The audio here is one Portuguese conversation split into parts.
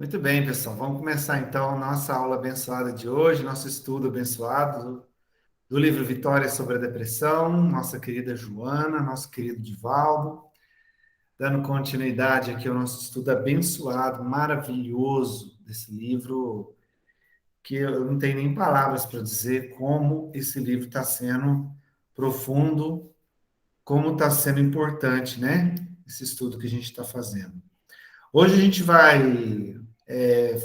Muito bem, pessoal. Vamos começar então a nossa aula abençoada de hoje, nosso estudo abençoado do livro Vitória sobre a Depressão, nossa querida Joana, nosso querido Divaldo, dando continuidade aqui ao nosso estudo abençoado, maravilhoso desse livro, que eu não tenho nem palavras para dizer como esse livro está sendo profundo, como está sendo importante, né? Esse estudo que a gente está fazendo. Hoje a gente vai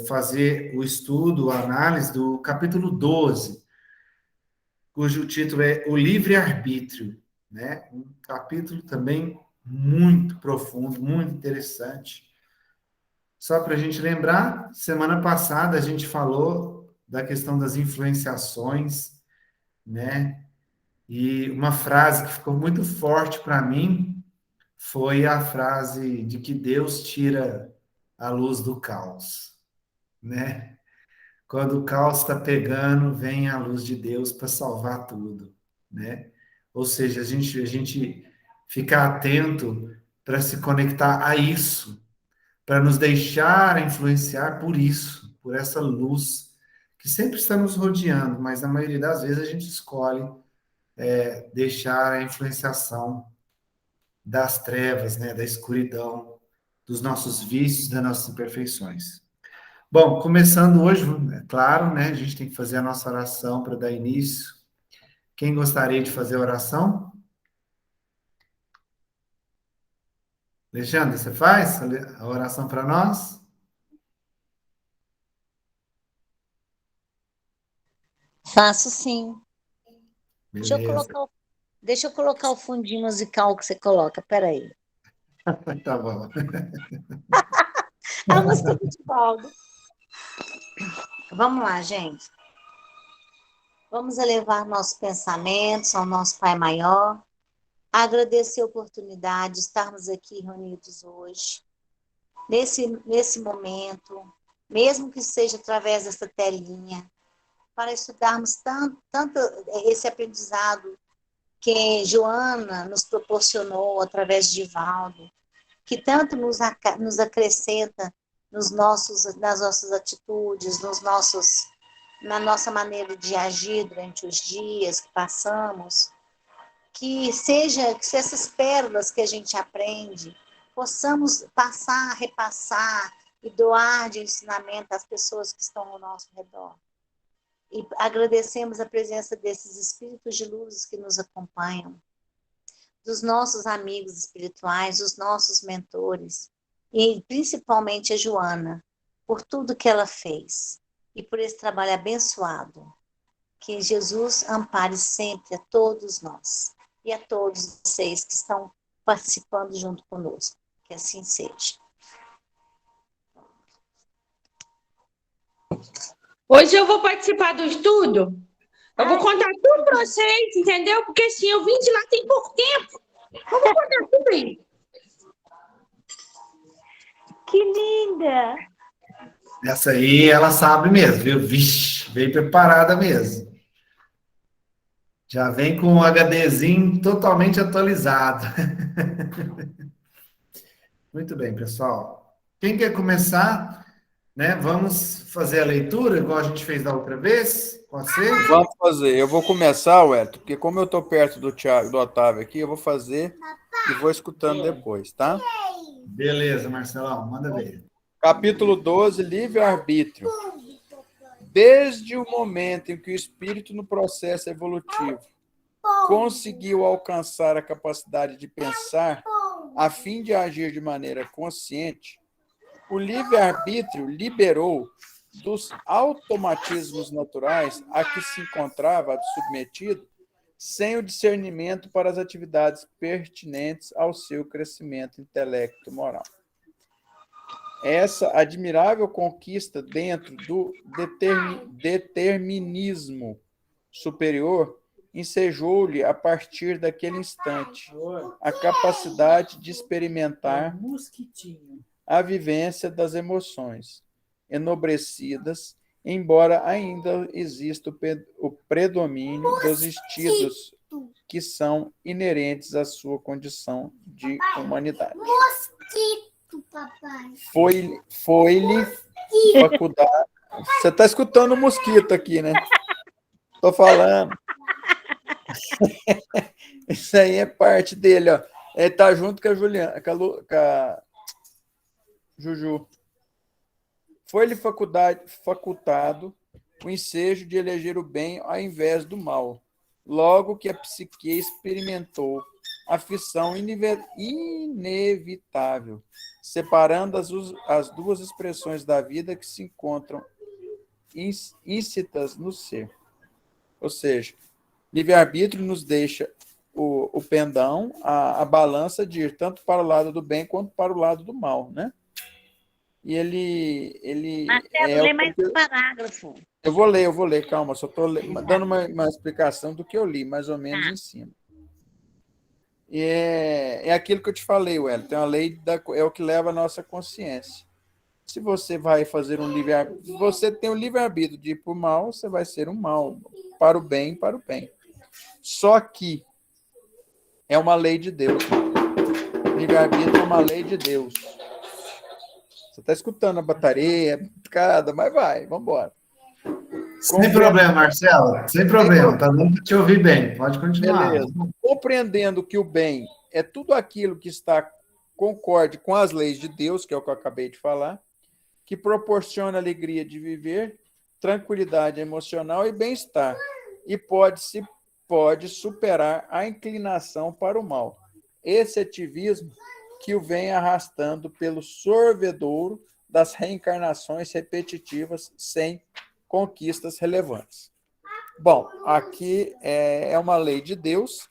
fazer o estudo, a análise do capítulo 12, cujo título é O Livre-Arbítrio, né? Um capítulo também muito profundo, muito interessante. Só para a gente lembrar, semana passada a gente falou da questão das influenciações, né? E uma frase que ficou muito forte para mim foi a frase de que Deus tira a luz do caos, né? Quando o caos está pegando, vem a luz de Deus para salvar tudo, né? Ou seja, a gente ficar atento para se conectar a isso, para nos deixar influenciar por isso, por essa luz que sempre está nos rodeando, mas na maioria das vezes a gente escolhe deixar a influenciação das trevas, né, da escuridão, dos nossos vícios, das nossas imperfeições. Bom, começando hoje, é claro, né? A gente tem que fazer a nossa oração para dar início. Quem gostaria de fazer a oração? Alexandre, você faz a oração para nós? Faço sim. Deixa eu Beleza, colocar o, deixa eu colocar o fundinho musical que você coloca. Peraí. tá bom. A música do Divaldo. Vamos lá, gente. Vamos elevar nossos pensamentos ao nosso Pai Maior. Agradecer a oportunidade de estarmos aqui reunidos hoje, nesse momento, mesmo que seja através dessa telinha, para estudarmos tanto esse aprendizado que Joana nos proporcionou através de Divaldo, que tanto nos acrescenta nas nossas atitudes, na nossa maneira de agir durante os dias que passamos, que se essas pérolas que a gente aprende, possamos passar, repassar e doar de ensinamento às pessoas que estão ao nosso redor. E agradecemos a presença desses espíritos de luz que nos acompanham, dos nossos amigos espirituais, dos nossos mentores, e principalmente a Joana, por tudo que ela fez e por esse trabalho abençoado. Que Jesus ampare sempre a todos nós e a todos vocês que estão participando junto conosco. Que assim seja. Hoje eu vou participar do estudo. Eu vou contar tudo para vocês, entendeu? Porque assim, eu vim de lá tem pouco tempo. Eu vou contar tudo aí. Que linda! Essa aí ela sabe mesmo, viu? Vixe, veio preparada mesmo. Já vem com um HDzinho totalmente atualizado. Muito bem, pessoal. Quem quer começar, né? Vamos fazer a leitura, igual a gente fez da outra vez? Pode ser? Vamos fazer. Eu vou começar, Wellington, porque como eu estou perto do Thiago, do Otávio aqui, eu vou fazer e vou escutando depois, tá? Beleza, Marcelão, manda ver. Capítulo 12, livre-arbítrio. Desde o momento em que o espírito no processo evolutivo conseguiu alcançar a capacidade de pensar a fim de agir de maneira consciente, o livre-arbítrio liberou dos automatismos naturais a que se encontrava submetido sem o discernimento para as atividades pertinentes ao seu crescimento intelecto-moral. Essa admirável conquista dentro do determinismo superior ensejou-lhe, a partir daquele instante, a capacidade de experimentar a vivência das emoções enobrecidas, embora ainda exista o predomínio dos instintos que são inerentes à sua condição de humanidade. Foi-lhe faculdade. Você está escutando o mosquito aqui, né? Tô falando. Isso aí é parte dele, ó. Ele tá junto com a Juliana, com a Juju. Foi-lhe facultado o ensejo de eleger o bem ao invés do mal, logo que a psique experimentou a fissão inevitável, separando as duas expressões da vida que se encontram íncitas no ser. Ou seja, livre-arbítrio nos deixa o pendão, a balança de ir tanto para o lado do bem quanto para o lado do mal, né? E ele Marcelo, lê mais um parágrafo. Eu vou ler, calma, só estou dando uma explicação do que eu li, mais ou menos em cima. E é aquilo que eu te falei, Wellington, tem uma lei, é o que leva a nossa consciência. Se você vai fazer um livre-arbítrio, você tem o livre-arbítrio de ir para o mal, você vai ser um mal, para o bem, para o bem. Só que é uma lei de Deus. Livre-arbítrio é uma lei de Deus. Você está escutando a bateria, mas vai, vamos embora. Sem problema, Marcelo, sem problema, está dando para te ouvir bem, pode continuar. Beleza. Compreendendo que o bem é tudo aquilo que está concorde com as leis de Deus, que é o que eu acabei de falar, que proporciona alegria de viver, tranquilidade emocional e bem-estar, e pode superar a inclinação para o mal. Esse ativismo que o vem arrastando pelo sorvedouro das reencarnações repetitivas sem conquistas relevantes. Bom, aqui é uma lei de Deus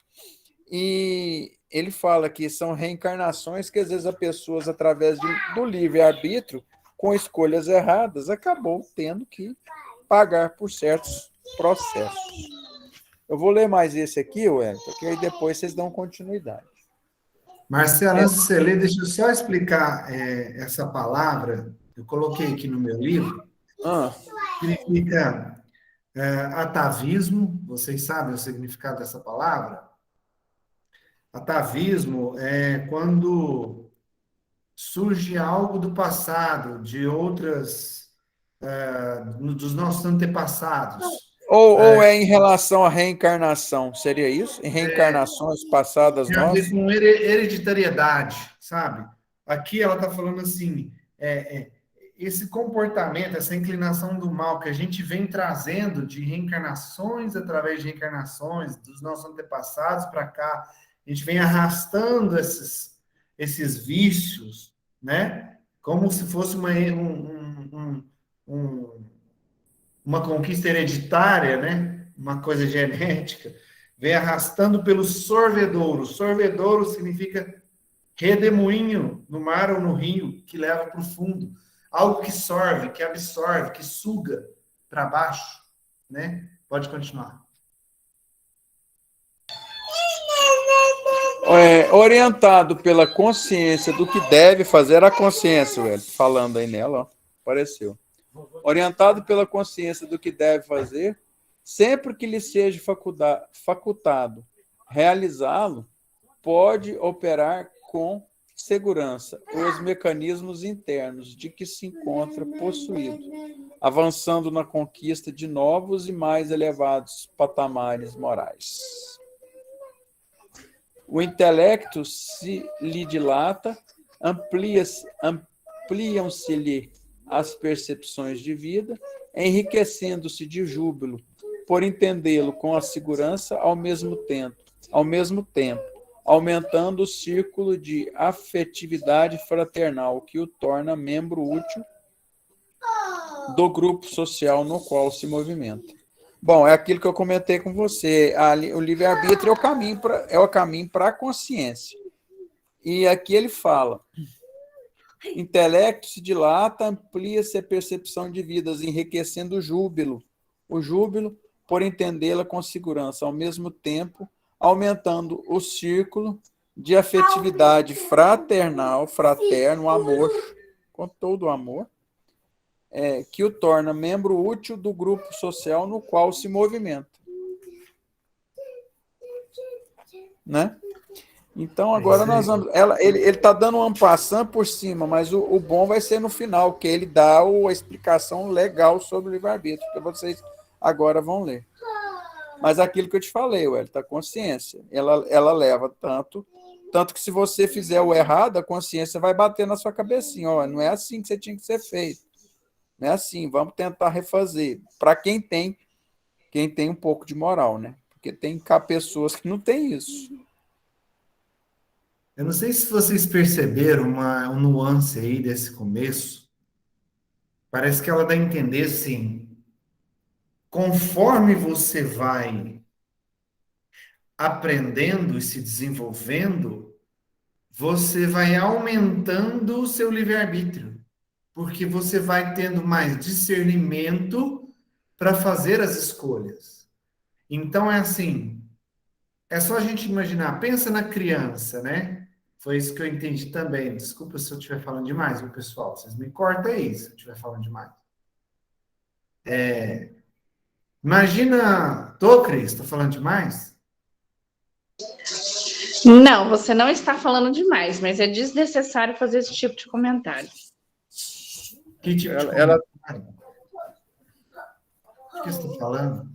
e ele fala que são reencarnações que às vezes as pessoas, através do livre-arbítrio, com escolhas erradas, acabou tendo que pagar por certos processos. Eu vou ler mais esse aqui, Wellington, porque aí depois vocês dão continuidade. Marcelo, antes de você ler, deixa eu só explicar essa palavra. Eu coloquei aqui no meu livro. Significa atavismo. Vocês sabem o significado dessa palavra? Atavismo é quando surge algo do passado, de outras, dos nossos antepassados. Ou é em relação à reencarnação, seria isso? Em reencarnações passadas tem a ver nossas? com hereditariedade, sabe? Aqui ela está falando assim, esse comportamento, essa inclinação do mal que a gente vem trazendo de reencarnações através de reencarnações, dos nossos antepassados para cá, a gente vem arrastando esses vícios, né? Como se fosse uma conquista hereditária, né? Uma coisa genética, vem arrastando pelo sorvedouro. Sorvedouro significa redemoinho no mar ou no rio, que leva para o fundo. Algo que sorve, que absorve, que suga para baixo, né? Pode continuar. Orientado pela consciência do que deve fazer a consciência, falando aí nela, ó, apareceu. Orientado pela consciência do que deve fazer, sempre que lhe seja facultado realizá-lo, pode operar com segurança os mecanismos internos de que se encontra possuído, avançando na conquista de novos e mais elevados patamares morais. O intelecto se lhe dilata, ampliam-se-lhe as percepções de vida, enriquecendo-se de júbilo por entendê-lo com a segurança ao mesmo tempo, aumentando o círculo de afetividade fraternal que o torna membro útil do grupo social no qual se movimenta. Bom, é aquilo que eu comentei com você. O livre-arbítrio é o caminho para a consciência. E aqui ele fala: intelecto se dilata, amplia-se a percepção de vidas, enriquecendo o júbilo por entendê-la com segurança, ao mesmo tempo aumentando o círculo de afetividade fraterno, amor, com todo o amor, que o torna membro útil do grupo social no qual se movimenta. Né? Então, É agora isso nós aí. vamos. Ele está dando um passant por cima, mas o bom vai ser no final, que ele dá a explicação legal sobre o livre-arbítrio, que vocês agora vão ler. Mas aquilo que eu te falei, Wellington, a consciência, ela leva tanto que se você fizer o errado, a consciência vai bater na sua cabecinha. Ó, não é assim que você tinha que ser feito. Não é assim, vamos tentar refazer. Para quem tem um pouco de moral, né? Porque tem pessoas que não têm isso. Eu não sei se vocês perceberam um nuance aí desse começo. Parece que ela dá a entender assim, conforme você vai aprendendo e se desenvolvendo, você vai aumentando o seu livre-arbítrio, porque você vai tendo mais discernimento para fazer as escolhas. Então é assim, é só a gente imaginar, pensa na criança, né? Foi isso que eu entendi também. Desculpa se eu estiver falando demais, viu, pessoal? Vocês me cortam aí se eu estiver falando demais. Imagina, tô, Cris, tô falando demais? Não, você não está falando demais, mas é desnecessário fazer esse tipo de comentário. Que tipo de Ela comentário? O que você está falando?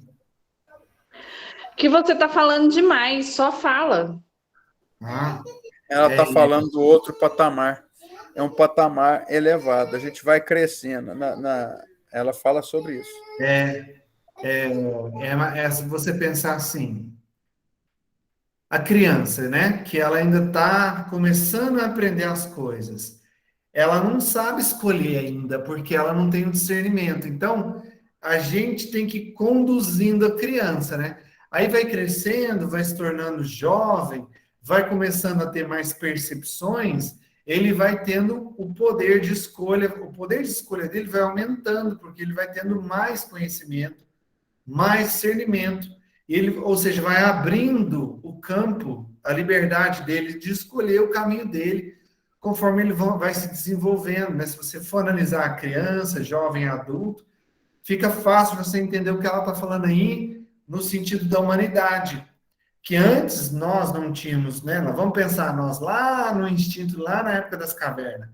Que você está falando demais, só fala. Ah, ela está falando do outro patamar. É um patamar elevado. A gente vai crescendo. Ela fala sobre isso. se você pensar assim, a criança, né, que ela ainda está começando a aprender as coisas, ela não sabe escolher ainda, porque ela não tem o discernimento. Então, a gente tem que ir conduzindo a criança, né? Aí vai crescendo, vai se tornando jovem, vai começando a ter mais percepções, ele vai tendo o poder de escolha dele vai aumentando, porque ele vai tendo mais conhecimento, mais discernimento. Ou seja, vai abrindo o campo, a liberdade dele de escolher o caminho dele, conforme ele vai se desenvolvendo, né? Se você for analisar a criança, jovem, adulto, fica fácil você entender o que ela está falando aí no sentido da humanidade, que antes nós não tínhamos, né? Nós vamos pensar nós lá no instinto, lá na época das cavernas.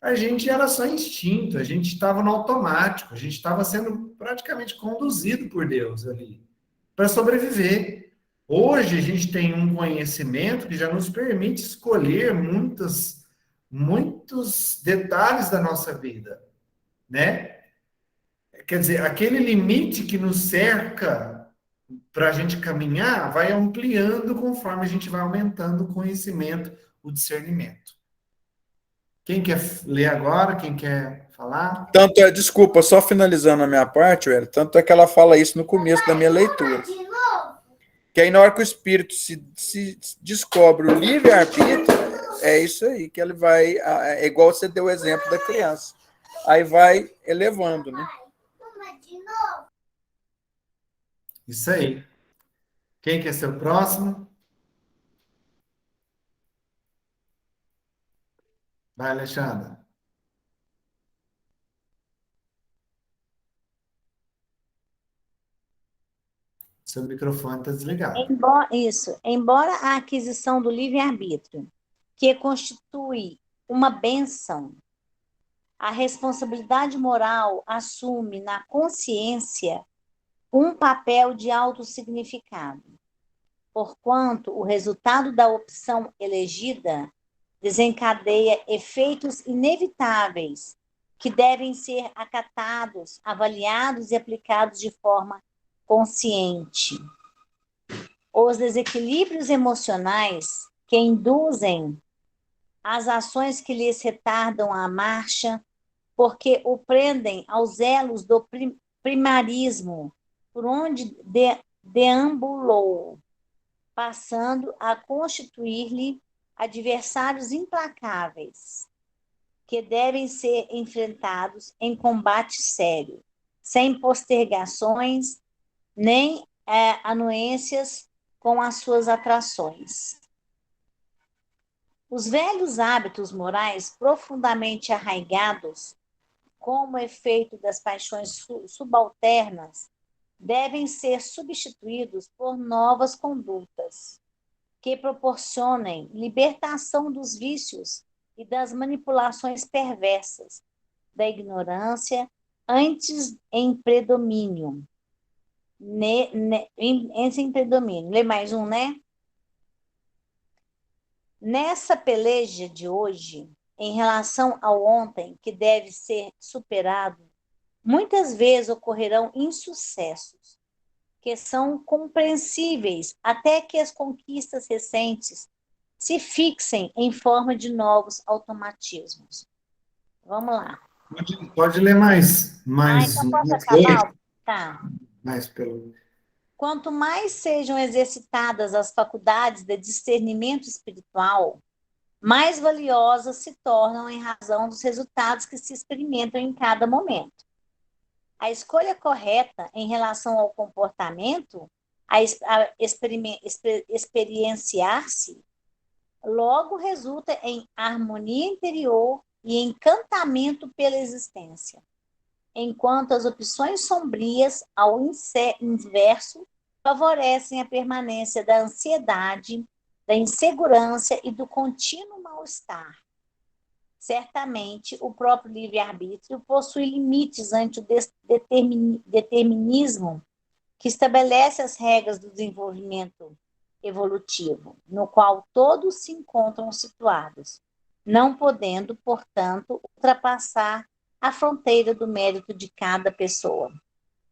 A gente era só instinto, a gente estava no automático, a gente estava sendo praticamente conduzido por Deus ali para sobreviver. Hoje a gente tem um conhecimento que já nos permite escolher muitos detalhes da nossa vida, né? Quer dizer, aquele limite que nos cerca para a gente caminhar vai ampliando conforme a gente vai aumentando o conhecimento, o discernimento. Quem quer ler agora? Quem quer falar? Desculpa, só finalizando a minha parte, velho, tanto é que ela fala isso no começo da minha leitura. Que aí, na hora que o espírito se descobre o livre-arbítrio, é isso aí, que ele vai. É igual você deu o exemplo da criança. Aí vai elevando, né? Isso aí. Quem quer ser o próximo? Vai, Alexandre. Seu microfone está desligado. Embora a aquisição do livre-arbítrio, que constitui uma bênção, a responsabilidade moral assume na consciência um papel de alto significado, porquanto o resultado da opção elegida desencadeia efeitos inevitáveis que devem ser acatados, avaliados e aplicados de forma consciente. Os desequilíbrios emocionais que induzem as ações que lhes retardam a marcha, porque o prendem aos elos do primarismo, por onde deambulou, passando a constituir-lhe adversários implacáveis, que devem ser enfrentados em combate sério, sem postergações nem anuências com as suas atrações. Os velhos hábitos morais profundamente arraigados, como efeito das paixões subalternas, devem ser substituídos por novas condutas, que proporcionem libertação dos vícios e das manipulações perversas, da ignorância, antes em predomínio. Em predomínio. Lê mais um, né? Nessa peleja de hoje, em relação ao ontem, que deve ser superado, muitas vezes ocorrerão insucessos, que são compreensíveis até que as conquistas recentes se fixem em forma de novos automatismos. Vamos lá. Pode ler mais Então posso dois, acabar? Tá. mais pelo... Quanto mais sejam exercitadas as faculdades de discernimento espiritual, mais valiosas se tornam em razão dos resultados que se experimentam em cada momento. A escolha correta em relação ao comportamento, a experienciar-se, logo resulta em harmonia interior e encantamento pela existência, enquanto as opções sombrias, ao inverso, favorecem a permanência da ansiedade, da insegurança e do contínuo mal-estar. Certamente, o próprio livre-arbítrio possui limites ante o determinismo que estabelece as regras do desenvolvimento evolutivo, no qual todos se encontram situados, não podendo, portanto, ultrapassar a fronteira do mérito de cada pessoa.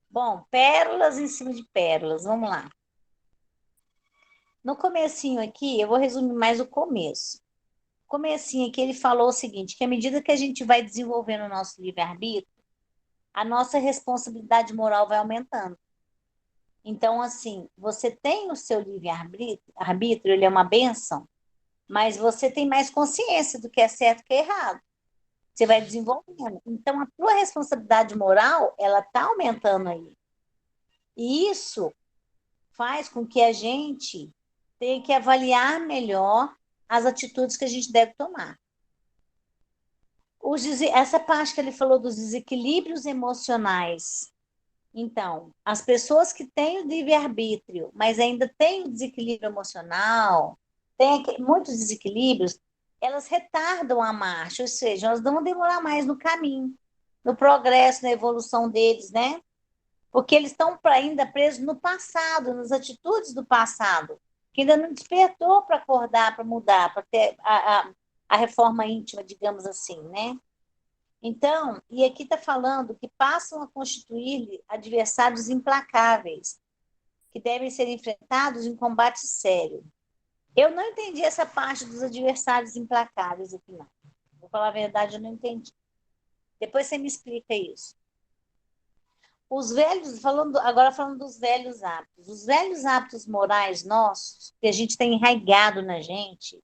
Bom, pérolas em cima de pérolas, vamos lá. No comecinho aqui, eu vou resumir mais o começo. Comecinho aqui, ele falou o seguinte, que à medida que a gente vai desenvolvendo o nosso livre-arbítrio, a nossa responsabilidade moral vai aumentando. Então, assim, você tem o seu livre-arbítrio, ele é uma bênção, mas você tem mais consciência do que é certo e que é errado. Você vai desenvolvendo. Então, a tua responsabilidade moral, ela está aumentando aí. E isso faz com que a gente tenha que avaliar melhor as atitudes que a gente deve tomar. Essa parte que ele falou dos desequilíbrios emocionais. Então, as pessoas que têm o livre-arbítrio, mas ainda têm o desequilíbrio emocional, têm muitos desequilíbrios, elas retardam a marcha, ou seja, elas vão demorar mais no caminho, no progresso, na evolução deles, né? Porque eles estão ainda presos no passado, nas atitudes do passado, que ainda não despertou para acordar, para mudar, para ter a reforma íntima, digamos assim, né? Então, e aqui está falando que passam a constituir adversários implacáveis, que devem ser enfrentados em combate sério. Eu não entendi essa parte dos adversários implacáveis aqui, não. Vou falar a verdade, eu não entendi. Depois você me explica isso. Os velhos, agora falando dos velhos hábitos. Os velhos hábitos morais nossos, que a gente tem enraizado na gente,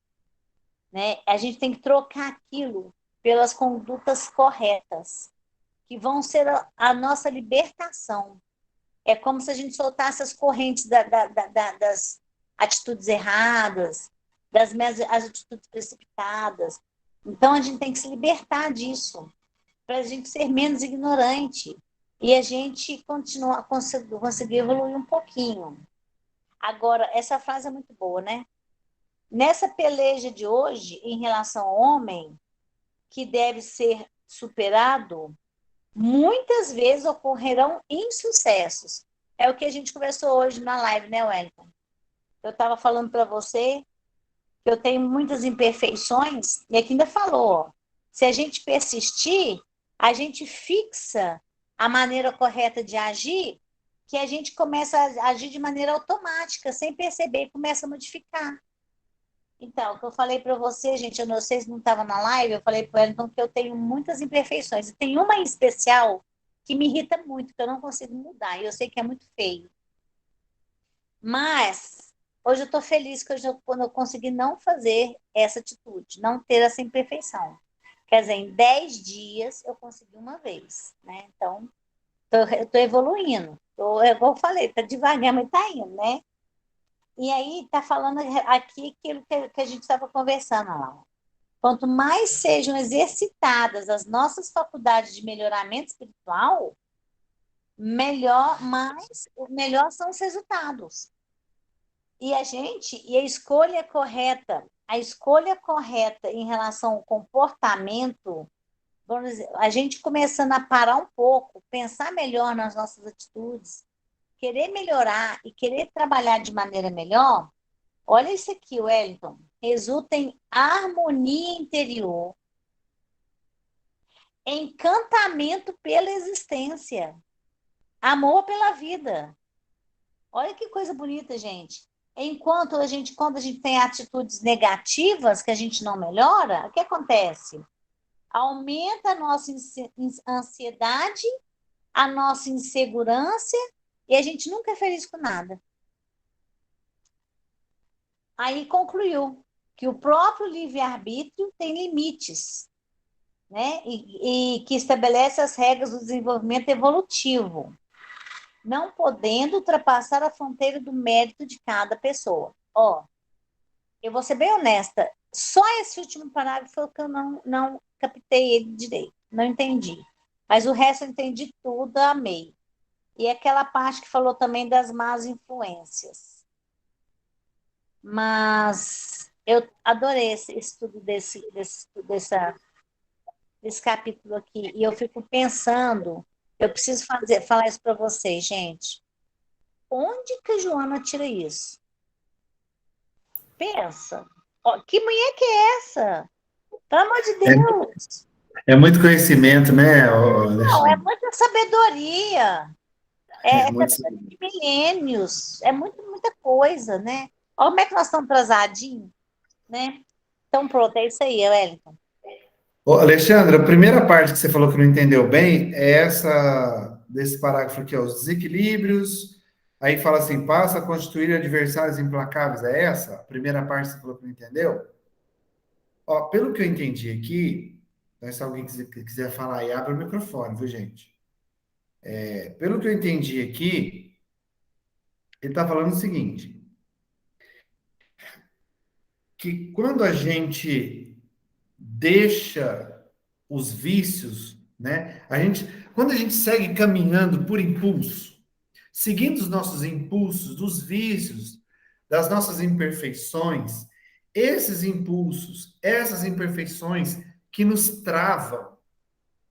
né? A gente tem que trocar aquilo pelas condutas corretas, que vão ser a nossa libertação. É como se a gente soltasse as correntes das atitudes erradas, as atitudes precipitadas. Então, a gente tem que se libertar disso, para a gente ser menos ignorante e a gente conseguir evoluir um pouquinho. Agora, essa frase é muito boa, né? Nessa peleja de hoje, em relação ao homem, que deve ser superado, muitas vezes ocorrerão insucessos. É o que a gente conversou hoje na live, né, Wellington? Eu estava falando para você que eu tenho muitas imperfeições, e aqui ainda falou, ó, se a gente persistir, a gente fixa a maneira correta de agir, que a gente começa a agir de maneira automática, sem perceber, começa a modificar. Então, o que eu falei para você, gente, eu não sei se não estava na live, eu falei para ela então, que eu tenho muitas imperfeições. E tem uma em especial que me irrita muito, que eu não consigo mudar. E eu sei que é muito feio. Mas, hoje eu estou feliz que quando eu consegui não fazer essa atitude, não ter essa imperfeição. Quer dizer, em 10 dias eu consegui uma vez, né? Então, eu estou evoluindo. Igual eu falei, está devagar, mas está indo, né? E aí está falando aqui aquilo que a gente estava conversando lá. Quanto mais sejam exercitadas as nossas faculdades de melhoramento espiritual, melhor são os resultados. E a escolha correta em relação ao comportamento, vamos dizer, a gente começando a parar um pouco, pensar melhor nas nossas atitudes, querer melhorar e querer trabalhar de maneira melhor, olha isso aqui, Wellington, resulta em harmonia interior, encantamento pela existência, amor pela vida. Olha que coisa bonita, gente. Quando a gente tem atitudes negativas que a gente não melhora, o que acontece? Aumenta a nossa ansiedade, a nossa insegurança e a gente nunca é feliz com nada. Aí concluiu que o próprio livre-arbítrio tem limites, né? E que estabelece as regras do desenvolvimento evolutivo, não podendo ultrapassar a fronteira do mérito de cada pessoa. Ó, eu vou ser bem honesta, só esse último parágrafo foi o que eu não captei ele direito, não entendi. Mas o resto eu entendi tudo, amei. E aquela parte que falou também das más influências. Mas eu adorei esse estudo desse capítulo aqui. E eu fico pensando, eu preciso falar isso para vocês, gente. Onde que a Joana tira isso? Pensa. Ó, que mulher que é essa? Pelo amor de Deus. É muito conhecimento, né, Não, é Alexandre? muita sabedoria. É É muito... sabedoria de milênios. É muita coisa, né? Olha como é que nós estamos atrasadinhos, né? Então, pronto, é isso aí, Wellington. Ô, Alexandre, a primeira parte que você falou que não entendeu bem é essa desse parágrafo aqui, ó, os desequilíbrios. Aí fala assim, passa a constituir adversários implacáveis. É essa? A primeira parte que você falou que não entendeu? Ó, pelo que eu entendi aqui, então, se alguém quiser falar aí, abre o microfone, viu, gente? Pelo que eu entendi aqui, ele está falando o seguinte, que quando a gente deixa os vícios, né? Quando a gente segue caminhando por impulso, seguindo os nossos impulsos, dos vícios, das nossas imperfeições, esses impulsos, essas imperfeições que nos travam,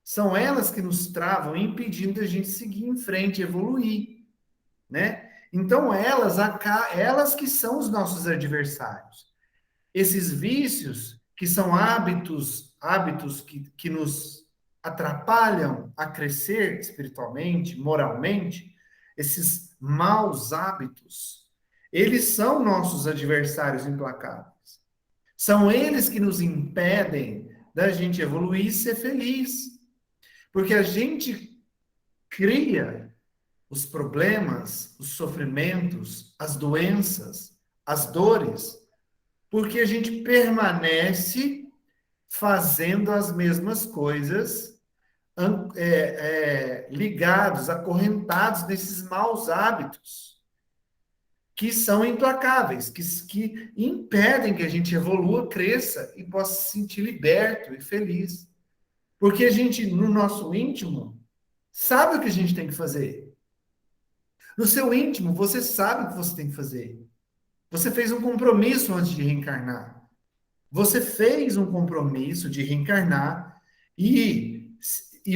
são elas que nos travam, impedindo a gente seguir em frente, evoluir, né? Então elas que são os nossos adversários. Esses vícios, que são hábitos que nos atrapalham a crescer espiritualmente, moralmente, esses maus hábitos, eles são nossos adversários implacáveis. São eles que nos impedem da gente evoluir e ser feliz. Porque a gente cria os problemas, os sofrimentos, as doenças, as dores, porque a gente permanece fazendo as mesmas coisas, ligados, acorrentados nesses maus hábitos, que são implacáveis, que impedem que a gente evolua, cresça e possa se sentir liberto e feliz. Porque a gente, no nosso íntimo, sabe o que a gente tem que fazer. No seu íntimo, você sabe o que você tem que fazer. Você fez um compromisso antes de reencarnar. Você fez um compromisso de reencarnar e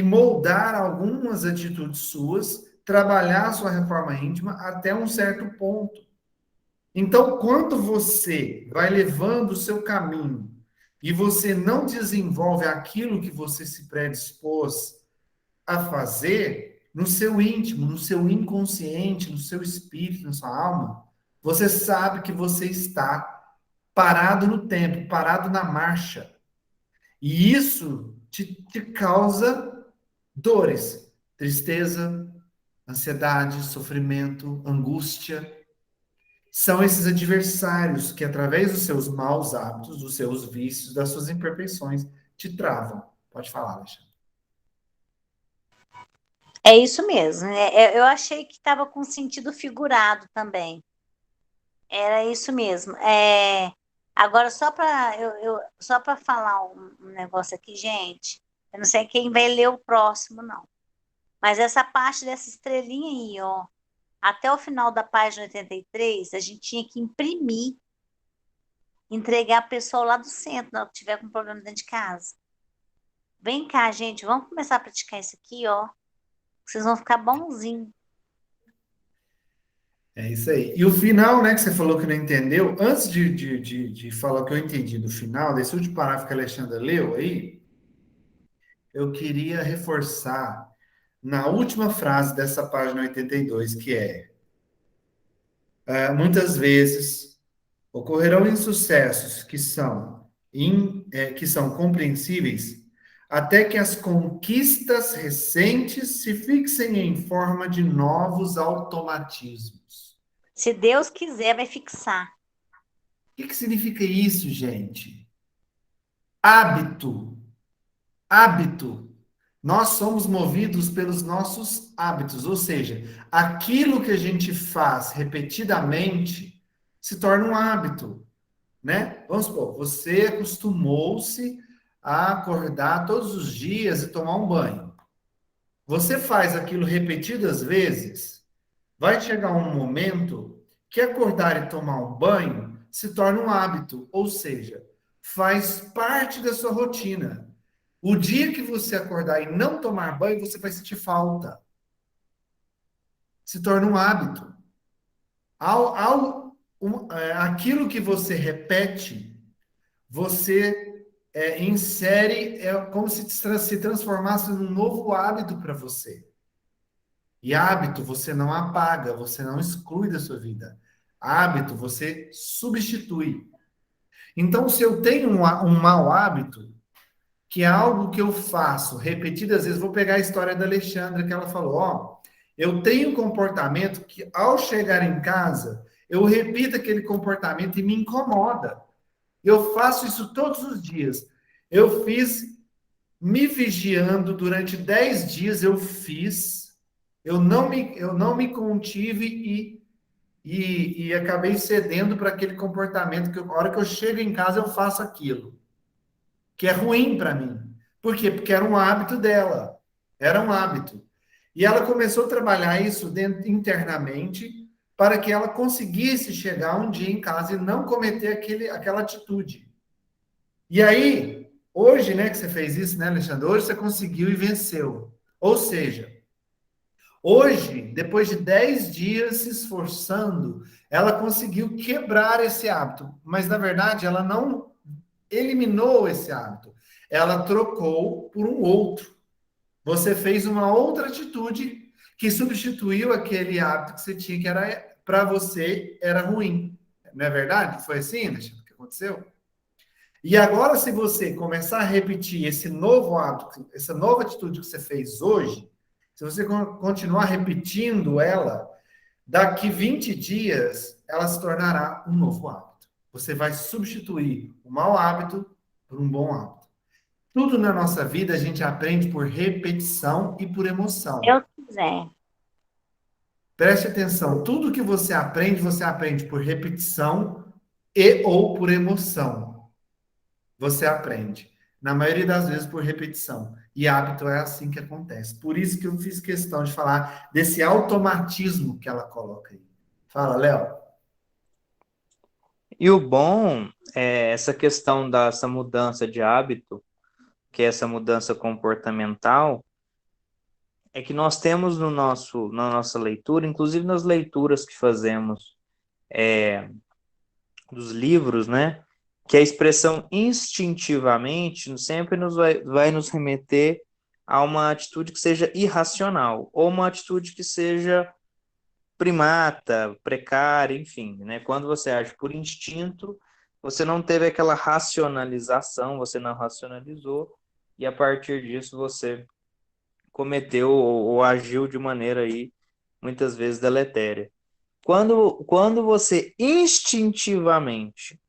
moldar algumas atitudes suas, trabalhar a sua reforma íntima até um certo ponto. Então, quando você vai levando o seu caminho e você não desenvolve aquilo que você se predispôs a fazer, no seu íntimo, no seu inconsciente, no seu espírito, na sua alma, você sabe que você está parado no tempo, parado na marcha. E isso te causa dores, tristeza, ansiedade, sofrimento, angústia. São esses adversários que, através dos seus maus hábitos, dos seus vícios, das suas imperfeições, te travam. Pode falar, Alexandre. É isso mesmo. Eu achei que estava com sentido figurado também. Era isso mesmo. Agora, só para falar um negócio aqui, gente, eu não sei quem vai ler o próximo, não. Mas essa parte dessa estrelinha aí, ó, até o final da página 83, a gente tinha que imprimir, entregar a pessoa lá do centro, na hora que tiver com problema dentro de casa. Vem cá, gente, vamos começar a praticar isso aqui, ó. Vocês vão ficar bonzinhos. É isso aí. E o final, né, que você falou que não entendeu, antes de falar o que eu entendi do final, desse último parágrafo que a Alexandra leu aí, eu queria reforçar na última frase dessa página 82, que muitas vezes ocorrerão insucessos que são compreensíveis até que as conquistas recentes se fixem em forma de novos automatismos. Se Deus quiser, vai fixar. O que significa isso, gente? Hábito. Hábito. Nós somos movidos pelos nossos hábitos, ou seja, aquilo que a gente faz repetidamente se torna um hábito, né? Vamos supor, você acostumou-se a acordar todos os dias e tomar um banho. Você faz aquilo repetidas vezes, vai chegar um momento que acordar e tomar um banho se torna um hábito, ou seja, faz parte da sua rotina. O dia que você acordar e não tomar banho, você vai sentir falta. Se torna um hábito. Aquilo que você repete, você insere, como se transformasse num novo hábito para você. E hábito você não apaga, você não exclui da sua vida. Hábito você substitui. Então, se eu tenho um mau hábito, que é algo que eu faço repetidas vezes, vou pegar a história da Alexandra, que ela falou, ó, eu tenho um comportamento que ao chegar em casa, eu repito aquele comportamento e me incomoda. Eu faço isso todos os dias. Eu fiz me vigiando durante 10 dias, eu não me contive e acabei cedendo para aquele comportamento que a hora que eu chego em casa eu faço aquilo, que é ruim para mim. Por quê? Porque era um hábito dela, era um hábito. E ela começou a trabalhar isso internamente para que ela conseguisse chegar um dia em casa e não cometer aquela atitude. E aí, hoje, né, que você fez isso, né, Alexandre? Hoje você conseguiu e venceu. Ou seja, hoje, depois de 10 dias se esforçando, ela conseguiu quebrar esse hábito. Mas, na verdade, ela não eliminou esse hábito. Ela trocou por um outro. Você fez uma outra atitude que substituiu aquele hábito que você tinha, que era para você era ruim. Não é verdade? Foi assim, Alexandre, que aconteceu? E agora, se você começar a repetir esse novo hábito, essa nova atitude que você fez hoje, se você continuar repetindo ela, daqui 20 dias, ela se tornará um novo hábito. Você vai substituir o mau hábito por um bom hábito. Tudo na nossa vida a gente aprende por repetição e por emoção. Deus quiser. Preste atenção, tudo que você aprende por repetição e ou por emoção. Você aprende. Na maioria das vezes por repetição. E hábito é assim que acontece. Por isso que eu fiz questão de falar desse automatismo que ela coloca aí. Fala, Léo. E o bom é essa questão dessa mudança de hábito, que é essa mudança comportamental, é que nós temos na nossa leitura, inclusive nas leituras que fazemos dos livros, né? Que a expressão instintivamente sempre vai nos remeter a uma atitude que seja irracional, ou uma atitude que seja primata, precária, enfim, né? Quando você age por instinto, você não teve aquela racionalização, você não racionalizou, e a partir disso você cometeu ou agiu de maneira aí, muitas vezes, deletéria. Quando você instintivamente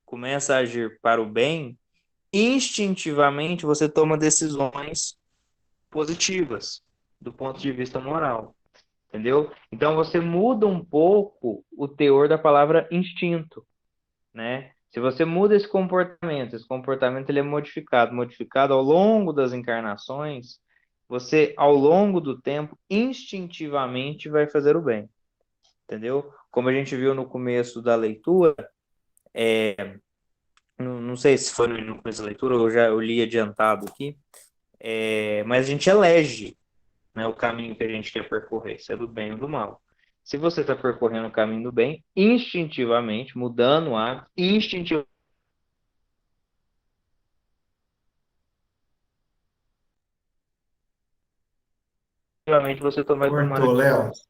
começa a agir para o bem, instintivamente você toma decisões positivas do ponto de vista moral, entendeu? Então você muda um pouco o teor da palavra instinto, né? Se você muda esse comportamento ele é modificado ao longo das encarnações, você, ao longo do tempo, instintivamente vai fazer o bem, entendeu? Como a gente viu no começo da leitura, não sei se foi no começo da leitura, eu li adiantado aqui, mas a gente elege, né, o caminho que a gente quer percorrer, se é do bem ou do mal. Se você está percorrendo o caminho do bem, instintivamente, mudando o hábito, instintivamente você vai tomar Cortou, Léo. atitudes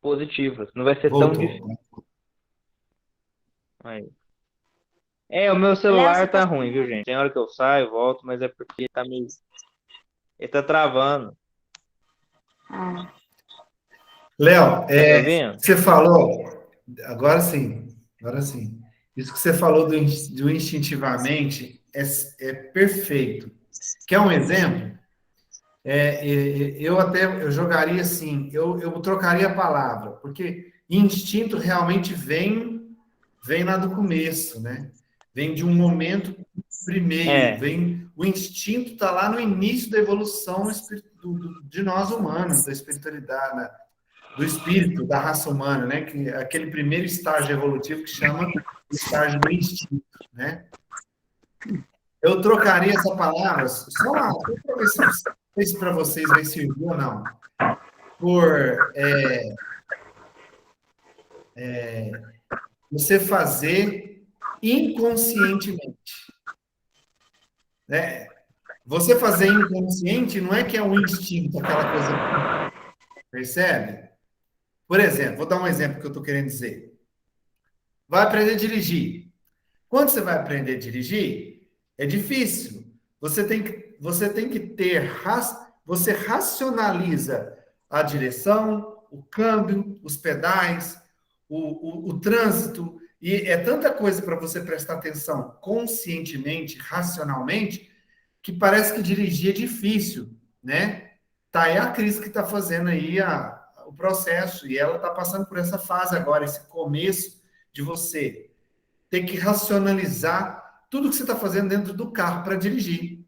positivas. Não vai ser tão difícil. Voltou. Aí. O meu Léo, você celular tá tá... ruim, viu, gente? Tem hora que eu saio, volto, mas é porque tá meio. Ele tá travando. Ah, Léo, Tá me ouvindo? você falou, agora sim, agora sim. Isso que você falou do instintivamente é perfeito. Quer um exemplo? Eu jogaria assim, eu trocaria a palavra, porque instinto realmente vem lá do começo, né? Vem de um momento primeiro, É, vem o instinto está lá no início da evolução de nós humanos, da espiritualidade, né? Do espírito, da raça humana, né? Que é aquele primeiro estágio evolutivo que chama o estágio do instinto, né? Eu trocaria essa palavra, só para ver se para vocês vai servir ou não, por você fazer inconscientemente, né? Você fazer inconsciente não é que é um instinto, aquela coisa, percebe? Por exemplo, vou dar um exemplo que eu estou querendo dizer. Vai aprender a dirigir. Quando você vai aprender a dirigir, é difícil. Você tem que ter, você racionaliza a direção, o câmbio, os pedais, o trânsito, e é tanta coisa para você prestar atenção conscientemente, racionalmente, que parece que dirigir é difícil, né? Tá, é a Cris que está fazendo aí o processo, e ela está passando por essa fase agora, esse começo de você ter que racionalizar tudo que você está fazendo dentro do carro para dirigir.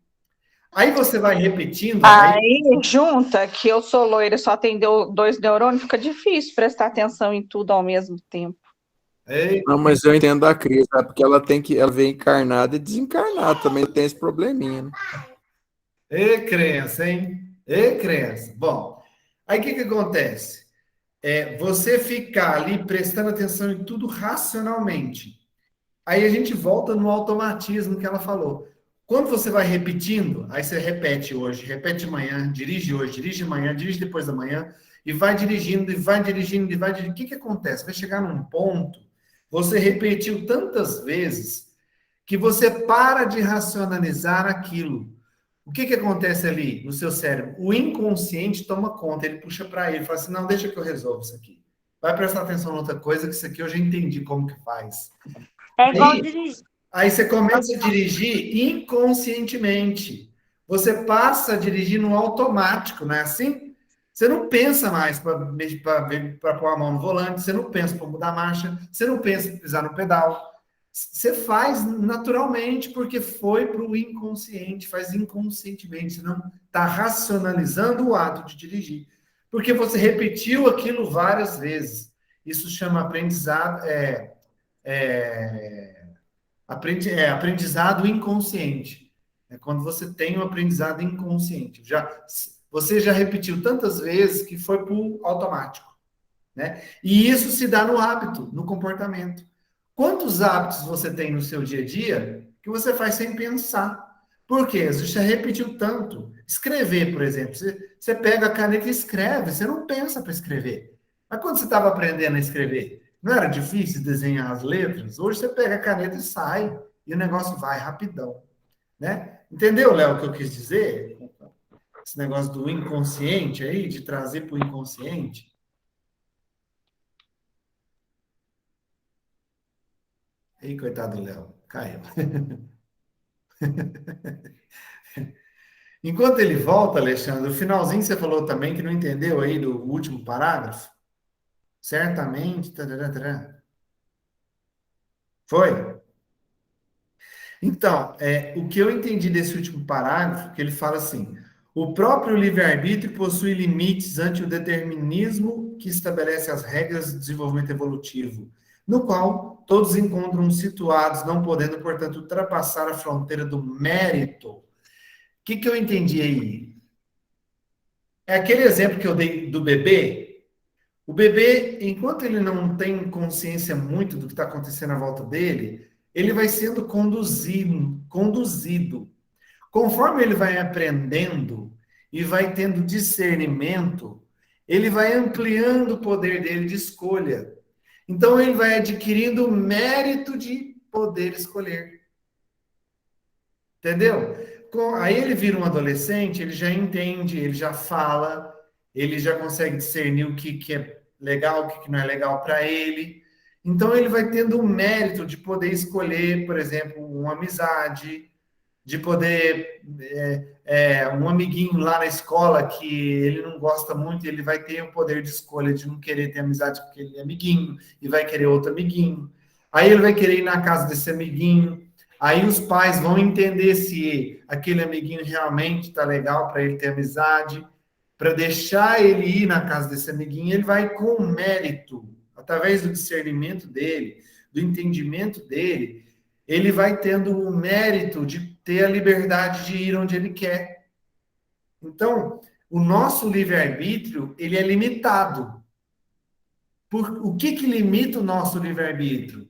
Aí você vai repetindo, Aí junta que eu sou loira e só tem dois neurônios, fica difícil prestar atenção em tudo ao mesmo tempo. Não, mas eu entendo a Cris, né? Porque ela vem encarnada e desencarnada também, tem esse probleminha, né? crença, hein? Crença. Bom, aí o que acontece? Você ficar ali prestando atenção em tudo racionalmente. Aí a gente volta no automatismo que ela falou. Quando você vai repetindo, aí você repete hoje, repete amanhã, dirige hoje, dirige amanhã, dirige depois da manhã, e vai dirigindo, e vai dirigindo, e vai dirigindo. O que acontece? Vai chegar num ponto, você repetiu tantas vezes, que você para de racionalizar aquilo. O que acontece ali no seu cérebro? O inconsciente toma conta, ele puxa para ele, fala assim, não, deixa que eu resolvo isso aqui. Vai prestar atenção em outra coisa, que isso aqui eu já entendi como que faz. é igual Aí, dirigir. aí você começa a dirigir inconscientemente. Você passa a dirigir no automático, não é assim? Você não pensa mais para pôr a mão no volante, você não pensa para mudar a marcha, você não pensa para pisar no pedal. Você faz naturalmente porque foi para o inconsciente, faz inconscientemente, você não está racionalizando o ato de dirigir. Porque você repetiu aquilo várias vezes. Isso chama aprendizado, é, aprendizado inconsciente. É quando você tem um aprendizado inconsciente. Você já repetiu tantas vezes que foi para o automático, né? E isso se dá no hábito, no comportamento. Quantos hábitos você tem no seu dia a dia que você faz sem pensar? Por quê? Você já repetiu tanto. Escrever, por exemplo. Você pega a caneta e escreve, você não pensa para escrever. Mas quando você estava aprendendo a escrever, não era difícil desenhar as letras? Hoje você pega a caneta e sai, e o negócio vai rapidão, né? Entendeu, Léo, o que eu quis dizer? Esse negócio do inconsciente aí, de trazer para o inconsciente. Ih, coitado do Léo, caiu. Enquanto ele volta, Alexandre, o finalzinho você falou também que não entendeu aí do último parágrafo? Certamente. Tarará, tarará. Foi? Então, o que eu entendi desse último parágrafo, que ele fala assim: O próprio livre-arbítrio possui limites ante o determinismo que estabelece as regras do desenvolvimento evolutivo, no qual todos encontram situados, não podendo, portanto, ultrapassar a fronteira do mérito. O que eu entendi aí? É aquele exemplo que eu dei do bebê. O bebê, enquanto ele não tem consciência muito do que está acontecendo à volta dele, ele vai sendo conduzido. Conforme ele vai aprendendo e vai tendo discernimento, ele vai ampliando o poder dele de escolha. Então, ele vai adquirindo o mérito de poder escolher. Entendeu? Aí ele vira um adolescente, ele já entende, ele já fala, ele já consegue discernir o que é legal, o que não é legal para ele. Então, ele vai tendo o mérito de poder escolher, por exemplo, uma amizade, de poder um amiguinho lá na escola que ele não gosta muito, ele vai ter o poder de escolha de não querer ter amizade porque ele é amiguinho e vai querer outro amiguinho. Aí ele vai querer ir na casa desse amiguinho. Aí os pais vão entender se aquele amiguinho realmente está legal para ele ter amizade, para deixar ele ir na casa desse amiguinho. Ele vai com mérito, através do discernimento dele, do entendimento dele, ele vai tendo o mérito de ter a liberdade de ir onde ele quer. Então, o nosso livre-arbítrio, ele é limitado. O que limita o nosso livre-arbítrio?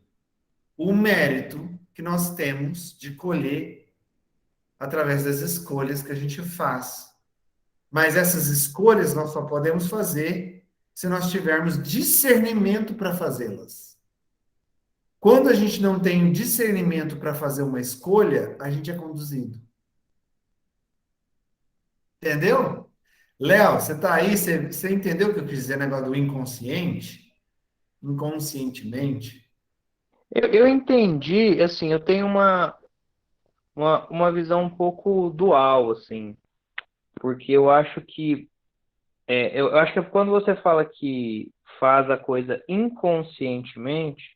O mérito que nós temos de colher através das escolhas que a gente faz. Mas essas escolhas nós só podemos fazer se nós tivermos discernimento para fazê-las. Quando a gente não tem discernimento para fazer uma escolha, a gente é conduzido. Entendeu? Léo, você está aí? Você entendeu o que eu quis dizer, negócio do inconsciente? Inconscientemente? Eu entendi, assim, eu tenho uma visão um pouco dual, assim, porque eu acho que quando você fala que faz a coisa inconscientemente,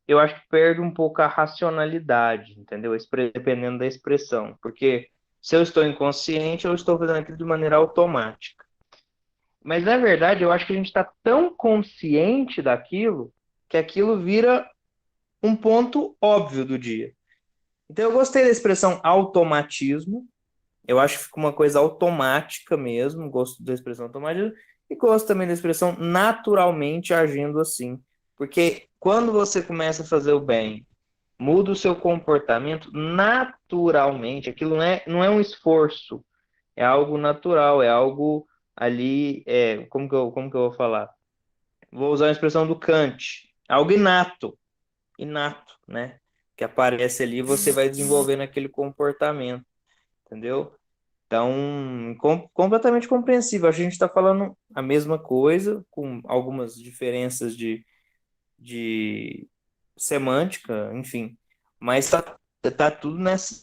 eu acho que perde um pouco a racionalidade, entendeu? Dependendo da expressão, porque se eu estou inconsciente, eu estou fazendo aquilo de maneira automática. Mas, na verdade, eu acho que a gente está tão consciente daquilo que aquilo vira um ponto óbvio do dia. Então, eu gostei da expressão automatismo. Eu acho que fica uma coisa automática mesmo. Gosto da expressão automatismo. E gosto também da expressão naturalmente agindo assim. Porque quando você começa a fazer o bem, muda o seu comportamento naturalmente. Aquilo não é um esforço. É algo natural. É algo ali... como que eu vou falar? Vou usar a expressão do Kant. Algo inato, né? Que aparece ali, você vai desenvolvendo aquele comportamento, entendeu? Então, completamente compreensível. A gente está falando a mesma coisa, com algumas diferenças de semântica, enfim. Mas tá tudo nessa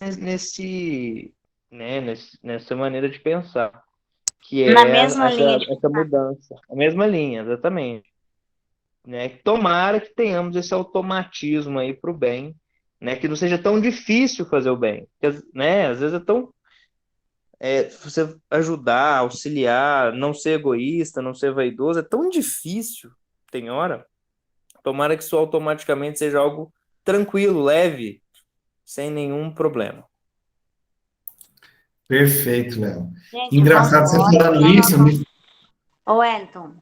maneira de pensar, que Na é mesma linha de essa mudança. A mesma linha, exatamente. Né? Tomara que tenhamos esse automatismo aí para o bem, né? Que não seja tão difícil fazer o bem, porque, né? Às vezes é tão você ajudar, auxiliar, não ser egoísta, não ser vaidoso, é tão difícil, tem hora. Tomara que isso automaticamente seja algo tranquilo, leve, sem nenhum problema. Perfeito, Léo. Gente, vamos Engraçado você embora, falando senão nós isso. vamos... Ô, Wellington,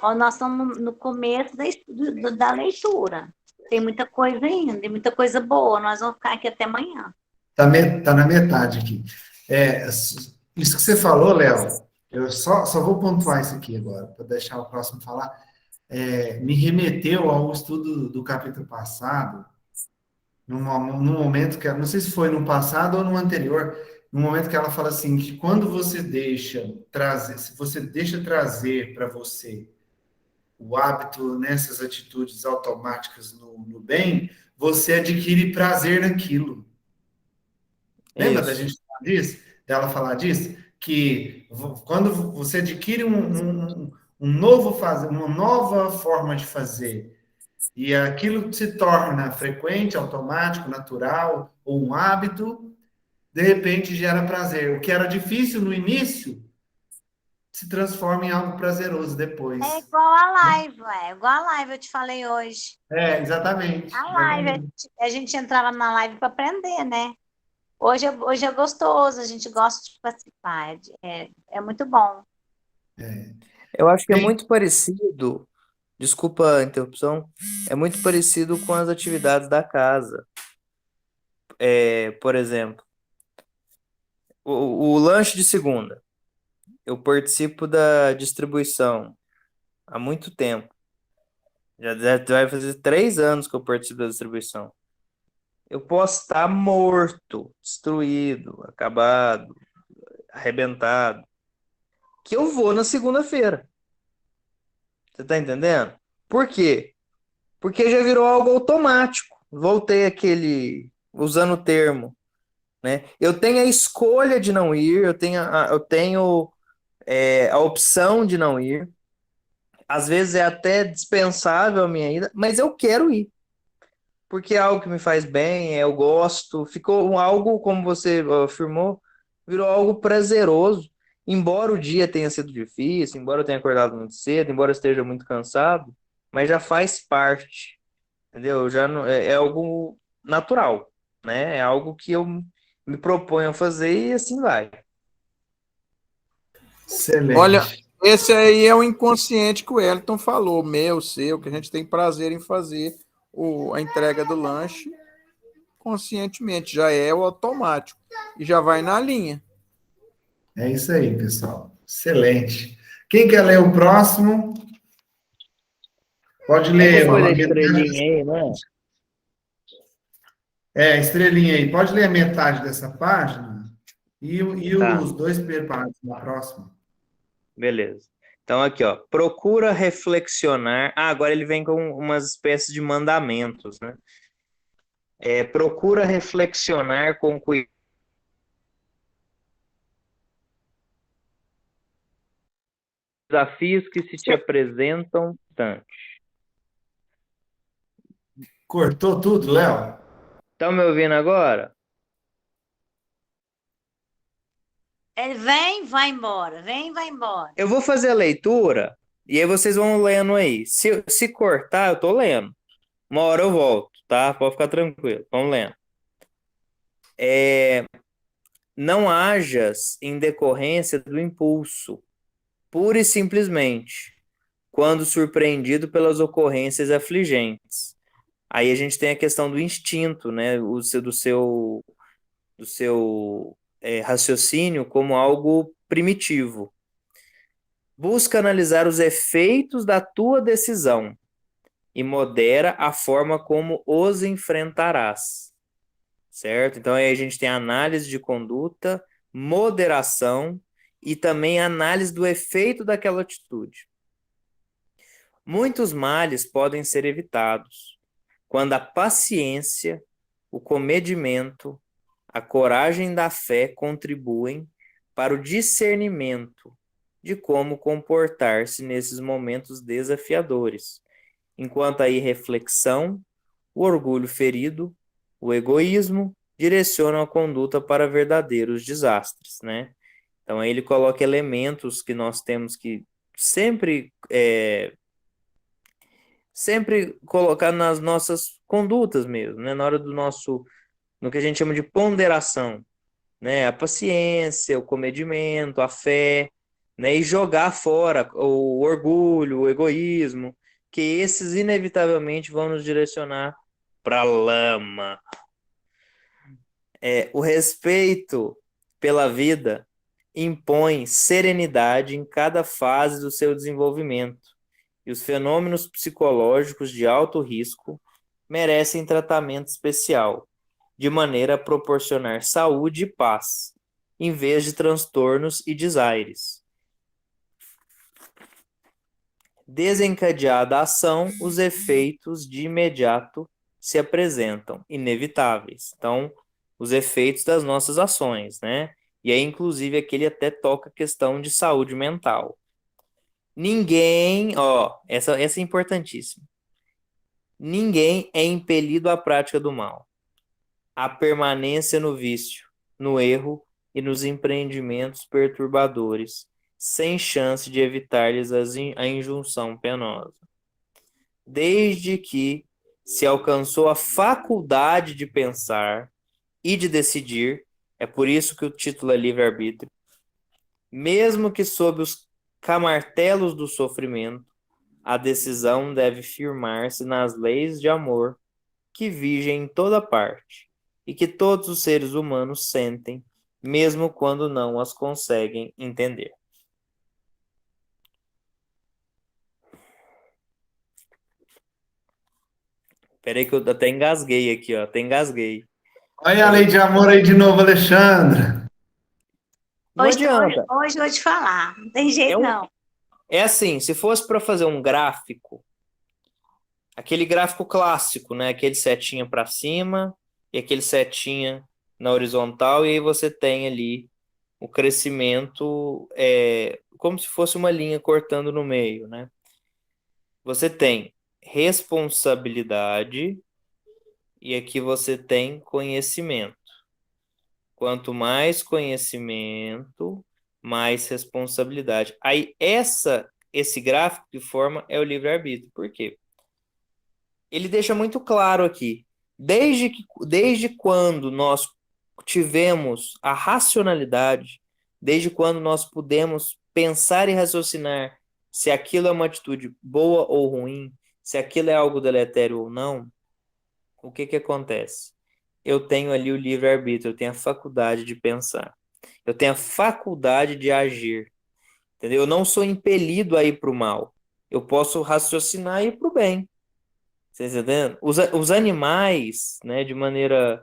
ó, nós estamos no começo da leitura. Tem muita coisa ainda, tem muita coisa boa. Nós vamos ficar aqui até amanhã. Tá na metade aqui. Isso que você falou, Léo, eu só vou pontuar isso aqui agora, para deixar o próximo falar. Me remeteu ao estudo do capítulo passado, num momento que, não sei se foi no passado ou no anterior, no momento que ela fala assim, que quando você se você deixa trazer para você o hábito nessas atitudes automáticas no bem, você adquire prazer naquilo. Lembra da Isso. gente falar disso? Dela falar disso? Que quando você adquire um novo fazer, uma nova forma de fazer, e aquilo se torna frequente, automático, natural, ou um hábito, de repente gera prazer. O que era difícil no início se transforma em algo prazeroso É depois. igual a live, é igual a live, eu te falei hoje. Exatamente, A live, exatamente. a gente entrava na live para aprender, né? Hoje é gostoso, a gente gosta de participar, é muito bom. Eu acho que é Bem, muito parecido, desculpa a interrupção, é muito parecido com as atividades da casa. Por exemplo, o lanche de segunda. Eu participo da distribuição há muito tempo. Vai fazer 3 anos que eu participo da distribuição. Eu posso estar morto, destruído, acabado, arrebentado, que eu vou na segunda-feira. Você tá entendendo? Por quê? Porque já virou algo automático. Voltei usando o termo, né? Eu tenho a escolha de não ir, eu tenho a opção de não ir. Às vezes é até dispensável a minha ida, mas eu quero ir. Porque é algo que me faz bem, eu gosto. Ficou algo, como você afirmou, virou algo prazeroso. Embora o dia tenha sido difícil, embora eu tenha acordado muito cedo, embora eu esteja muito cansado, mas já faz parte, entendeu? Já não, é algo natural, né? É algo que eu me proponho a fazer e assim vai. Olha, excelente. esse aí é o inconsciente que o Wellington falou, meu, seu, que a gente tem prazer em fazer a entrega do lanche conscientemente, já é o automático e já vai na linha. É isso aí, pessoal. Excelente. Quem quer ler o próximo? Pode Essa ler foi da a metade. estrelinha aí, né? Estrelinha aí. Pode ler a metade dessa página e Tá, os dois primeiros parágrafos na próxima. beleza. Então aqui, ó, procura reflexionar. Ah, agora ele vem com umas espécies de mandamentos, né? Procura reflexionar com cuidado desafios que se te apresentam tanto. Cortou tudo, Léo? Estão me ouvindo agora? Ele vem, vai embora, vem, vai embora. Eu vou fazer a leitura e aí vocês vão lendo aí. Se cortar, eu tô lendo. Uma hora eu volto, tá? Pode ficar tranquilo. Vamos lendo. Não hajas em decorrência do impulso, pura e simplesmente, quando surpreendido pelas ocorrências afligentes. Aí a gente tem a questão do instinto, né? Do seu raciocínio como algo primitivo. Busca analisar os efeitos da tua decisão e modera a forma como os enfrentarás, certo? Então aí a gente tem análise de conduta, moderação e também análise do efeito daquela atitude. Muitos males podem ser evitados quando a paciência, o comedimento, a coragem da fé contribuem para o discernimento de como comportar-se nesses momentos desafiadores, enquanto a irreflexão, o orgulho ferido, o egoísmo direcionam a conduta para verdadeiros desastres, né? Então aí ele coloca elementos que nós temos que sempre colocar nas nossas condutas mesmo, né? Na hora no que a gente chama de ponderação, né? A paciência, o comedimento, a fé, né? E jogar fora o orgulho, o egoísmo, que esses inevitavelmente vão nos direcionar para a lama. O respeito pela vida impõe serenidade em cada fase do seu desenvolvimento, e os fenômenos psicológicos de alto risco merecem tratamento especial, de maneira a proporcionar saúde e paz, em vez de transtornos e desaires. Desencadeada a ação, os efeitos de imediato se apresentam, inevitáveis. Então, os efeitos das nossas ações, né? E aí, inclusive, aqui ele até toca a questão de saúde mental. Ninguém, ó, essa é importantíssima. Ninguém é impelido à prática do mal. A permanência no vício no erro e nos empreendimentos perturbadores, sem chance de evitar-lhes a injunção penosa. Desde que se alcançou a faculdade de pensar e de decidir, é por isso que o título é livre-arbítrio, mesmo que sob os camartelos do sofrimento, a decisão deve firmar-se nas leis de amor que vigem em toda parte e que todos os seres humanos sentem, mesmo quando não as conseguem entender. Peraí que eu até engasguei aqui, ó. Até engasguei. Olha a lei de amor aí de novo, Alexandra. Não Hoje, adianta. hoje eu vou te falar, não tem jeito não. É assim, se fosse para fazer um gráfico, aquele gráfico clássico, né? Aquele setinha para cima e aquele setinha na horizontal, e aí você tem ali o crescimento como se fosse uma linha cortando no meio, né? Você tem responsabilidade e aqui você tem conhecimento. Quanto mais conhecimento, mais responsabilidade. Aí esse gráfico que forma é o livre-arbítrio. Por quê? Ele deixa muito claro aqui, desde quando nós tivemos a racionalidade, desde quando nós pudemos pensar e raciocinar se aquilo é uma atitude boa ou ruim, se aquilo é algo deletério ou não, o que que acontece? Eu tenho ali o livre-arbítrio, eu tenho a faculdade de pensar, eu tenho a faculdade de agir, entendeu? Eu não sou impelido a ir para o mal, eu posso raciocinar e ir para o bem. Você está entendendo? Os animais, né, de maneira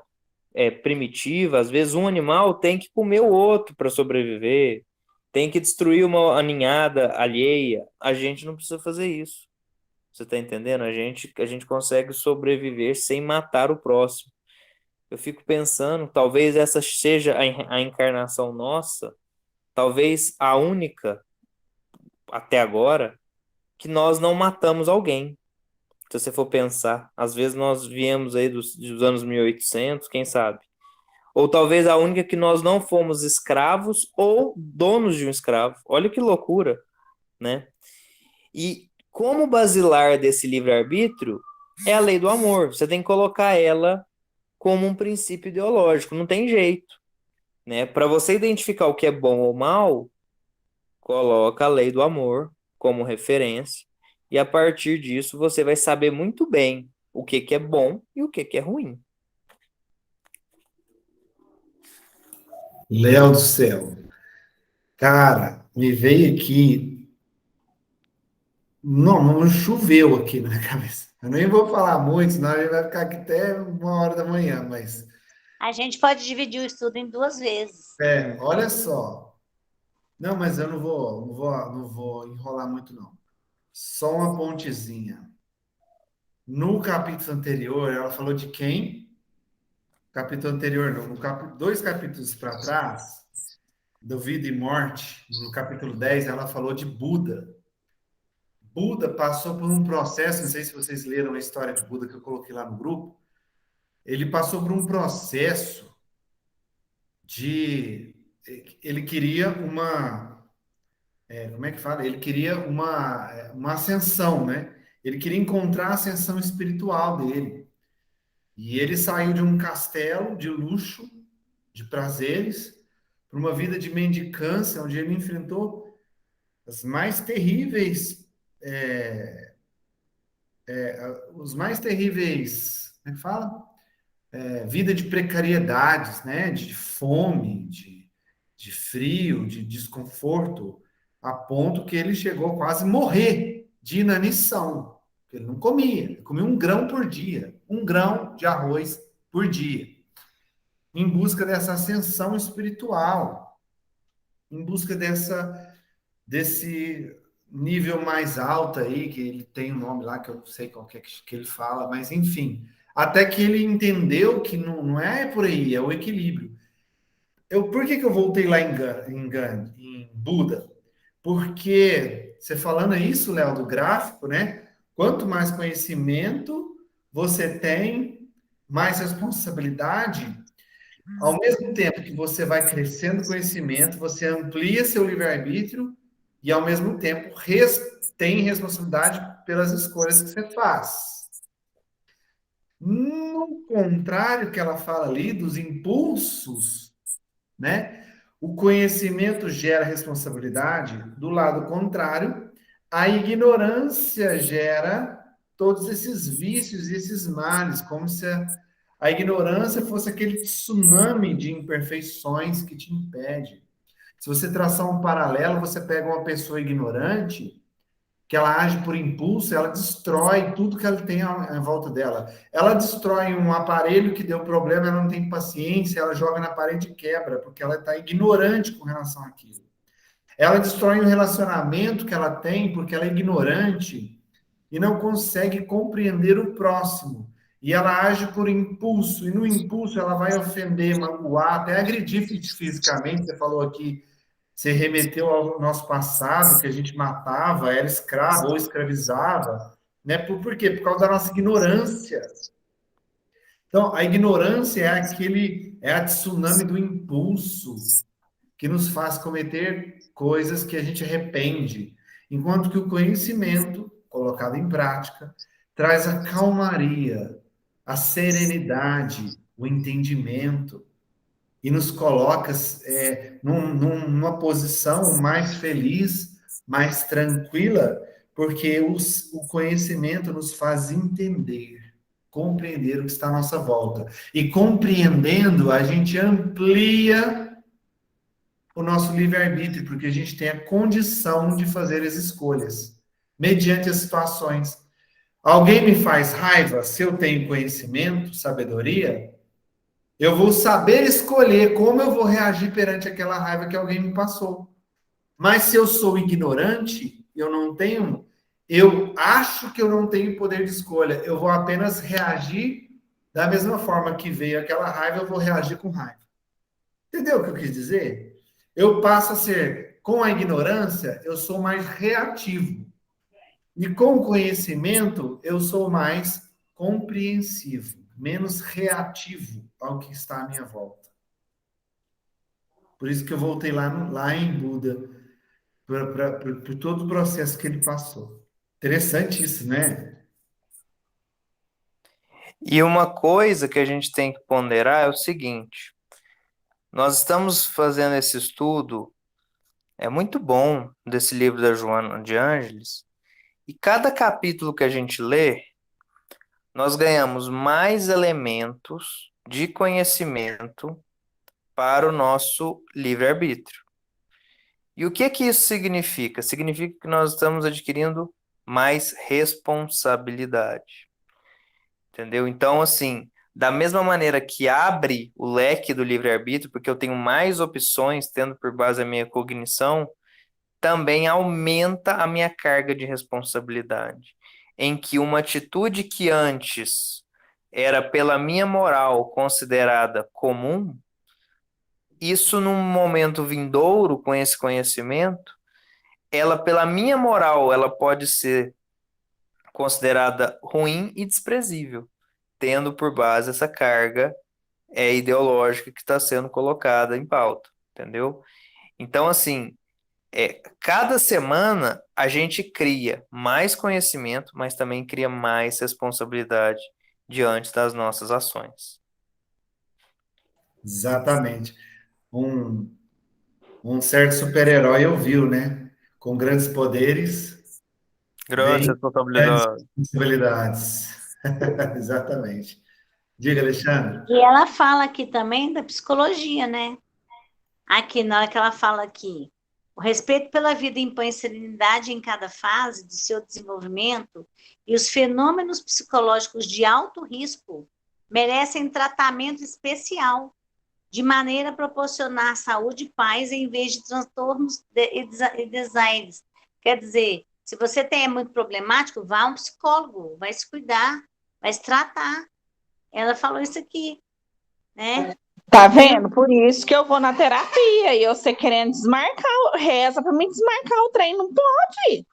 primitiva, às vezes um animal tem que comer o outro para sobreviver, tem que destruir uma ninhada alheia. A gente não precisa fazer isso. Você está entendendo? A gente consegue sobreviver sem matar o próximo. Eu fico pensando, talvez essa seja a encarnação nossa, talvez a única, até agora, que nós não matamos alguém. Se você for pensar, às vezes nós viemos aí dos anos 1800, quem sabe? Ou talvez a única que nós não fomos escravos ou donos de um escravo. Olha que loucura, né? E como basilar desse livre-arbítrio é a lei do amor. Você tem que colocar ela como um princípio ideológico, não tem jeito, né? Para você identificar o que é bom ou mal, coloca a lei do amor como referência, e a partir disso você vai saber muito bem o que que é bom e o que que é ruim. Léo do céu. Cara, me veio aqui. Não, não choveu aqui na minha cabeça. Eu nem vou falar muito, senão a gente vai ficar aqui até 1 hora da manhã, mas A gente pode dividir o estudo em 2 vezes. olha só. Não, mas eu não vou enrolar muito, não. Só uma pontezinha. No capítulo anterior, ela falou de quem? Capítulo anterior, não. No 2 capítulos para trás, do Vida e Morte, no capítulo 10, ela falou de Buda. Buda passou por um processo, não sei se vocês leram a história de Buda que eu coloquei lá no grupo. Ele passou por um processo de. Ele queria uma. Como é que fala? Ele queria uma ascensão, né? Ele queria encontrar a ascensão espiritual dele. E ele saiu de um castelo de luxo, de prazeres, para uma vida de mendicância, onde ele enfrentou as mais terríveis, os mais terríveis, como é que fala? Vida de precariedades, né? De fome, de frio, de desconforto, a ponto que ele chegou a quase morrer de inanição. Ele não comia, ele comia 1 grão por dia, 1 grão de arroz por dia, em busca dessa ascensão espiritual, em busca desse nível mais alto aí, que ele tem um nome lá que eu não sei qual que é que ele fala, mas enfim, até que ele entendeu que não é por aí, é o equilíbrio. Por que eu voltei lá em Buda? Porque você falando isso, Léo, do gráfico, né? Quanto mais conhecimento você tem, mais responsabilidade. Ao mesmo tempo que você vai crescendo conhecimento, você amplia seu livre-arbítrio e, ao mesmo tempo, tem responsabilidade pelas escolhas que você faz. No contrário que ela fala ali dos impulsos, né? O conhecimento gera responsabilidade. Do lado contrário, a ignorância gera todos esses vícios e esses males, como se a ignorância fosse aquele tsunami de imperfeições que te impede. Se você traçar um paralelo, você pega uma pessoa ignorante, que ela age por impulso, ela destrói tudo que ela tem à volta dela. Ela destrói um aparelho que deu problema, ela não tem paciência, ela joga na parede e quebra, porque ela está ignorante com relação àquilo. Ela destrói um relacionamento que ela tem, porque ela é ignorante e não consegue compreender o próximo. E ela age por impulso, e no impulso ela vai ofender, magoar, até agredir fisicamente. Você falou aqui, você remeteu ao nosso passado, que a gente matava, era escravo ou escravizava, né? Por quê? Por causa da nossa ignorância. Então, a ignorância é a tsunami do impulso que nos faz cometer coisas que a gente arrepende, enquanto que o conhecimento, colocado em prática, traz a calmaria, a serenidade, o entendimento, e nos coloca numa posição mais feliz, mais tranquila, porque o conhecimento nos faz entender, compreender o que está à nossa volta. E compreendendo, a gente amplia o nosso livre-arbítrio, porque a gente tem a condição de fazer as escolhas, mediante as situações. Alguém me faz raiva, se eu tenho conhecimento, sabedoria, eu vou saber escolher como eu vou reagir perante aquela raiva que alguém me passou. Mas se eu sou ignorante, eu acho que eu não tenho poder de escolha, eu vou apenas reagir da mesma forma que veio aquela raiva, eu vou reagir com raiva. Entendeu o que eu quis dizer? Eu passo a ser, com a ignorância, eu sou mais reativo. E com o conhecimento, eu sou mais compreensivo, menos reativo ao que está à minha volta. Por isso que eu voltei lá em Buda, por todo o processo que ele passou. Interessante isso, né? E uma coisa que a gente tem que ponderar é o seguinte: nós estamos fazendo esse estudo, é muito bom, desse livro da Joana de Ângeles, e cada capítulo que a gente lê, nós ganhamos mais elementos de conhecimento para o nosso livre-arbítrio. E o que que isso significa? Significa que nós estamos adquirindo mais responsabilidade. Entendeu? Então, assim, da mesma maneira que abre o leque do livre-arbítrio, porque eu tenho mais opções tendo por base a minha cognição, também aumenta a minha carga de responsabilidade, em que uma atitude que antes era pela minha moral considerada comum, isso num momento vindouro com esse conhecimento, ela pela minha moral, ela pode ser considerada ruim e desprezível, tendo por base essa carga ideológica que está sendo colocada em pauta, entendeu? Então, assim, cada semana a gente cria mais conhecimento, mas também cria mais responsabilidade diante das nossas ações. Exatamente. Um, um certo super-herói ouviu, né? Com grandes poderes, Grande vem grandes responsabilidade. responsabilidades. Exatamente. Diga, Alexandre. E ela fala aqui também da psicologia, né? Aqui, na hora que ela fala aqui, o respeito pela vida impõe serenidade em cada fase do seu desenvolvimento e os fenômenos psicológicos de alto risco merecem tratamento especial, de maneira a proporcionar saúde e paz em vez de transtornos e desaires. Quer dizer, se você é muito problemático, vá a um psicólogo, vai se cuidar, vai se tratar. Ela falou isso aqui, né? Tá vendo? Por isso que eu vou na terapia e você querendo desmarcar, reza pra mim desmarcar o trem, não pode.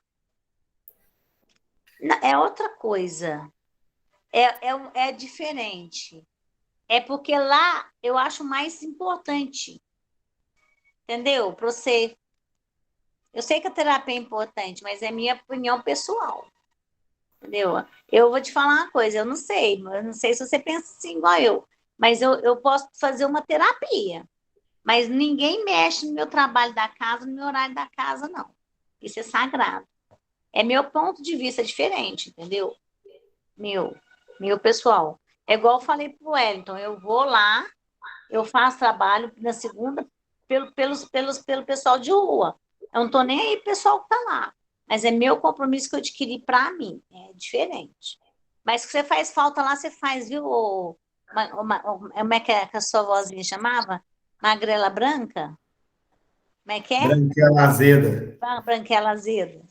É outra coisa. É diferente. É porque lá eu acho mais importante, entendeu? Para você. Eu sei que a terapia é importante, mas é minha opinião pessoal, entendeu? Eu vou te falar uma coisa, eu não sei se você pensa assim igual eu, mas eu posso fazer uma terapia, mas ninguém mexe no meu trabalho da casa, no meu horário da casa, não. Isso é sagrado. É meu ponto de vista diferente, entendeu? Meu, meu pessoal. É igual eu falei pro Wellington, eu vou lá, eu faço trabalho na segunda pelo pessoal de rua. Eu não estou nem aí pro pessoal que está lá. Mas é meu compromisso que eu adquiri para mim. É diferente. Mas que você faz falta lá, você faz, viu? Como é que a sua vozinha chamava? Magrela branca? Como é que é? Branquela azeda. Branquela azeda.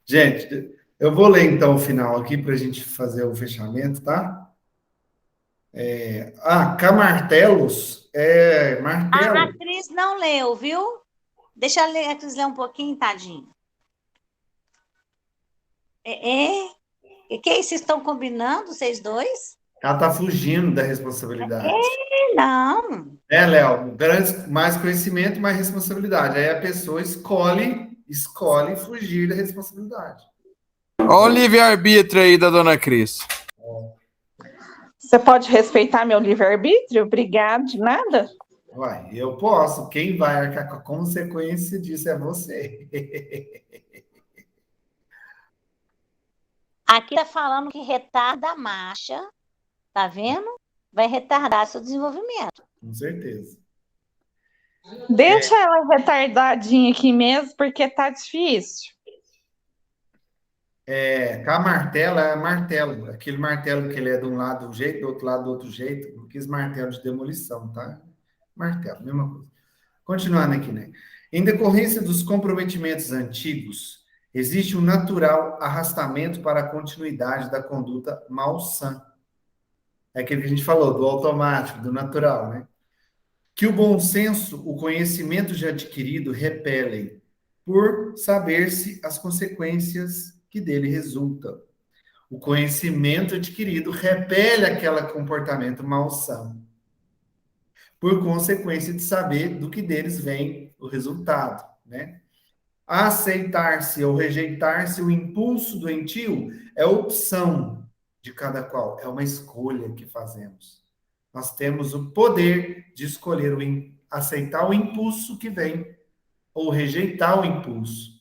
Gente, eu vou ler então o final aqui para a gente fazer o fechamento, tá? Camartelos é A martelo. Cris não leu, viu? Deixa a Cris ler um pouquinho, tadinho. É? Que é isso? Vocês estão combinando, vocês dois? Ela tá fugindo da responsabilidade. Não. Léo, mais conhecimento, mais responsabilidade. Aí a pessoa escolhe fugir da responsabilidade. Olha o livre-arbítrio aí da dona Cris. Você pode respeitar meu livre-arbítrio? Obrigado, de nada. Uai, eu posso. Quem vai arcar com a consequência disso é você. Aqui tá falando que retarda a marcha, tá vendo? Vai retardar seu desenvolvimento. Com certeza. Deixa ela retardadinha aqui mesmo, porque tá difícil. Cá martelo é martelo. Aquele martelo que ele é de um lado de um jeito, do outro lado do outro jeito. Não quis martelo de demolição, tá? Martelo, mesma coisa. Continuando aqui, né? Em decorrência dos comprometimentos antigos, existe um natural arrastamento para a continuidade da conduta malsã. É aquilo que a gente falou, do automático, do natural, né? Que o bom senso, o conhecimento já adquirido repelem, por saber-se as consequências que dele resultam. O conhecimento adquirido repele aquele comportamento malsão, por consequência de saber do que deles vem o resultado, né? Aceitar-se ou rejeitar-se o impulso doentio é opção de cada qual, é uma escolha que fazemos. Nós temos o poder de escolher aceitar o impulso que vem ou rejeitar o impulso.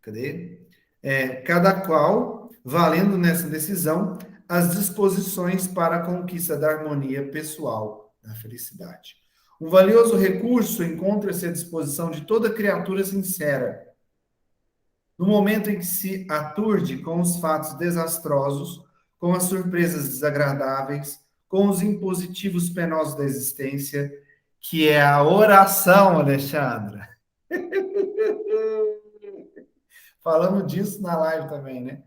Cadê? Cada qual valendo nessa decisão as disposições para a conquista da harmonia pessoal, da felicidade. Um valioso recurso encontra-se à disposição de toda criatura sincera. No momento em que se aturde com os fatos desastrosos, com as surpresas desagradáveis, com os impositivos penosos da existência, que é a oração, Alexandra. Falamos disso na live também, né?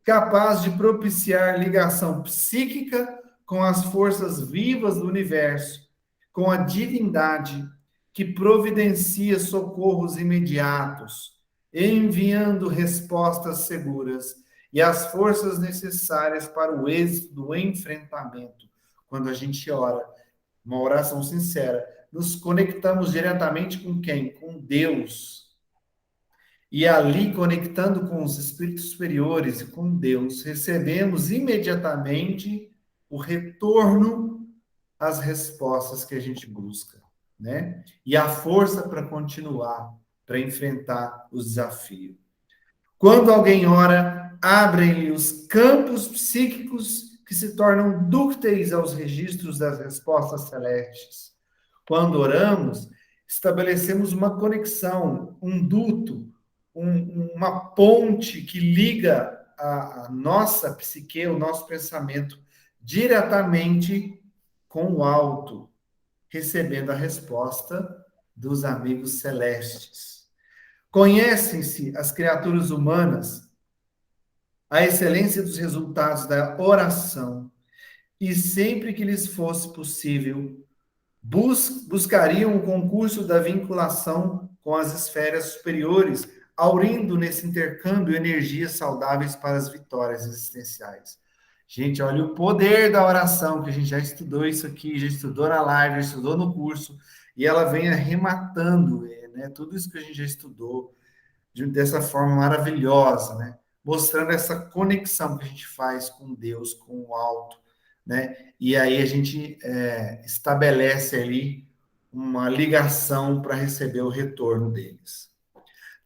Capaz de propiciar ligação psíquica com as forças vivas do universo, com a divindade que providencia socorros imediatos, enviando respostas seguras e as forças necessárias para o êxito do enfrentamento. Quando a gente ora, uma oração sincera, nos conectamos diretamente com quem? Com Deus. E ali, conectando com os espíritos superiores e com Deus, recebemos imediatamente o retorno às respostas que a gente busca, né? E a força para continuar, para enfrentar os desafios. Quando alguém ora, abrem-lhe os campos psíquicos que se tornam dúcteis aos registros das respostas celestes. Quando oramos, estabelecemos uma conexão, um duto, uma ponte que liga a nossa psique, o nosso pensamento, diretamente com o alto, recebendo a resposta dos amigos celestes. Conhecem-se as criaturas humanas a excelência dos resultados da oração, e sempre que lhes fosse possível, buscariam o concurso da vinculação com as esferas superiores, aurindo nesse intercâmbio energias saudáveis para as vitórias existenciais. Gente, olha o poder da oração, que a gente já estudou isso aqui, já estudou na live, já estudou no curso, e ela vem arrematando, né, tudo isso que a gente já estudou dessa forma maravilhosa, né? Mostrando essa conexão que a gente faz com Deus, com o alto, né? E aí a gente estabelece ali uma ligação para receber o retorno deles.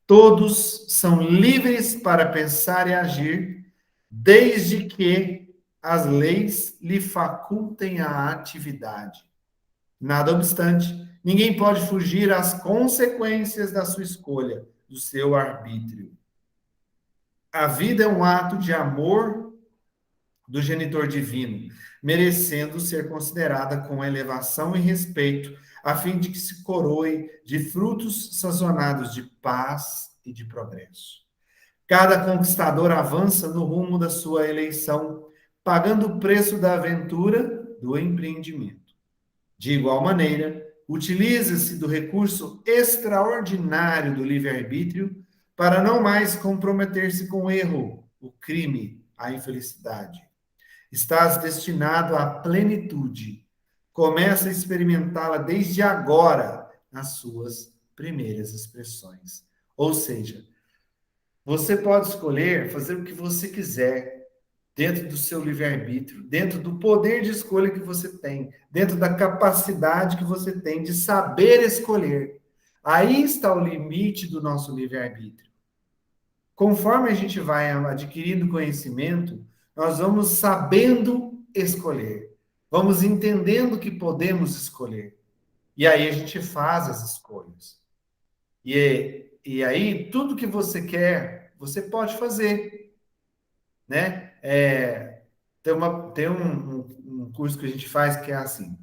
Todos são livres para pensar e agir, desde que as leis lhe facultem a atividade. Nada obstante, ninguém pode fugir às consequências da sua escolha, do seu arbítrio. A vida é um ato de amor do genitor divino, merecendo ser considerada com elevação e respeito, a fim de que se coroe de frutos sazonados de paz e de progresso. Cada conquistador avança no rumo da sua eleição, pagando o preço da aventura do empreendimento. De igual maneira, utiliza-se do recurso extraordinário do livre-arbítrio para não mais comprometer-se com o erro, o crime, a infelicidade. Estás destinado à plenitude. Começa a experimentá-la desde agora, nas suas primeiras expressões. Ou seja, você pode escolher fazer o que você quiser, dentro do seu livre-arbítrio, dentro do poder de escolha que você tem, dentro da capacidade que você tem de saber escolher. Aí está o limite do nosso livre-arbítrio. Conforme a gente vai adquirindo conhecimento, nós vamos sabendo escolher. Vamos entendendo que podemos escolher. E aí a gente faz as escolhas. E aí, tudo que você quer, você pode fazer, né? Tem um curso que a gente faz que é assim: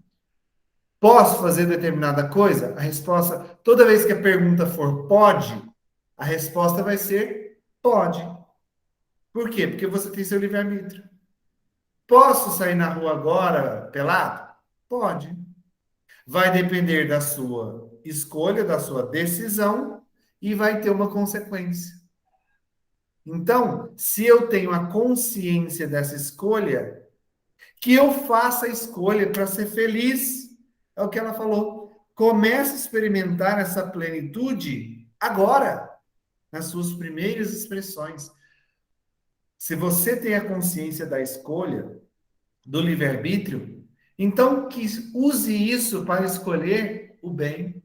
posso fazer determinada coisa? A resposta, toda vez que a pergunta for pode, a resposta vai ser pode. Por quê? Porque você tem seu livre-arbítrio. Posso sair na rua agora pelado? Pode. Vai depender da sua escolha, da sua decisão e vai ter uma consequência. Então, se eu tenho a consciência dessa escolha, que eu faça a escolha para ser feliz. É o que ela falou. Comece a experimentar essa plenitude agora, nas suas primeiras expressões. Se você tem a consciência da escolha, do livre-arbítrio, então que use isso para escolher o bem.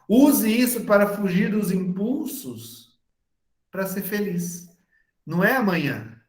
Use isso para fugir dos impulsos para ser feliz. Não é amanhã,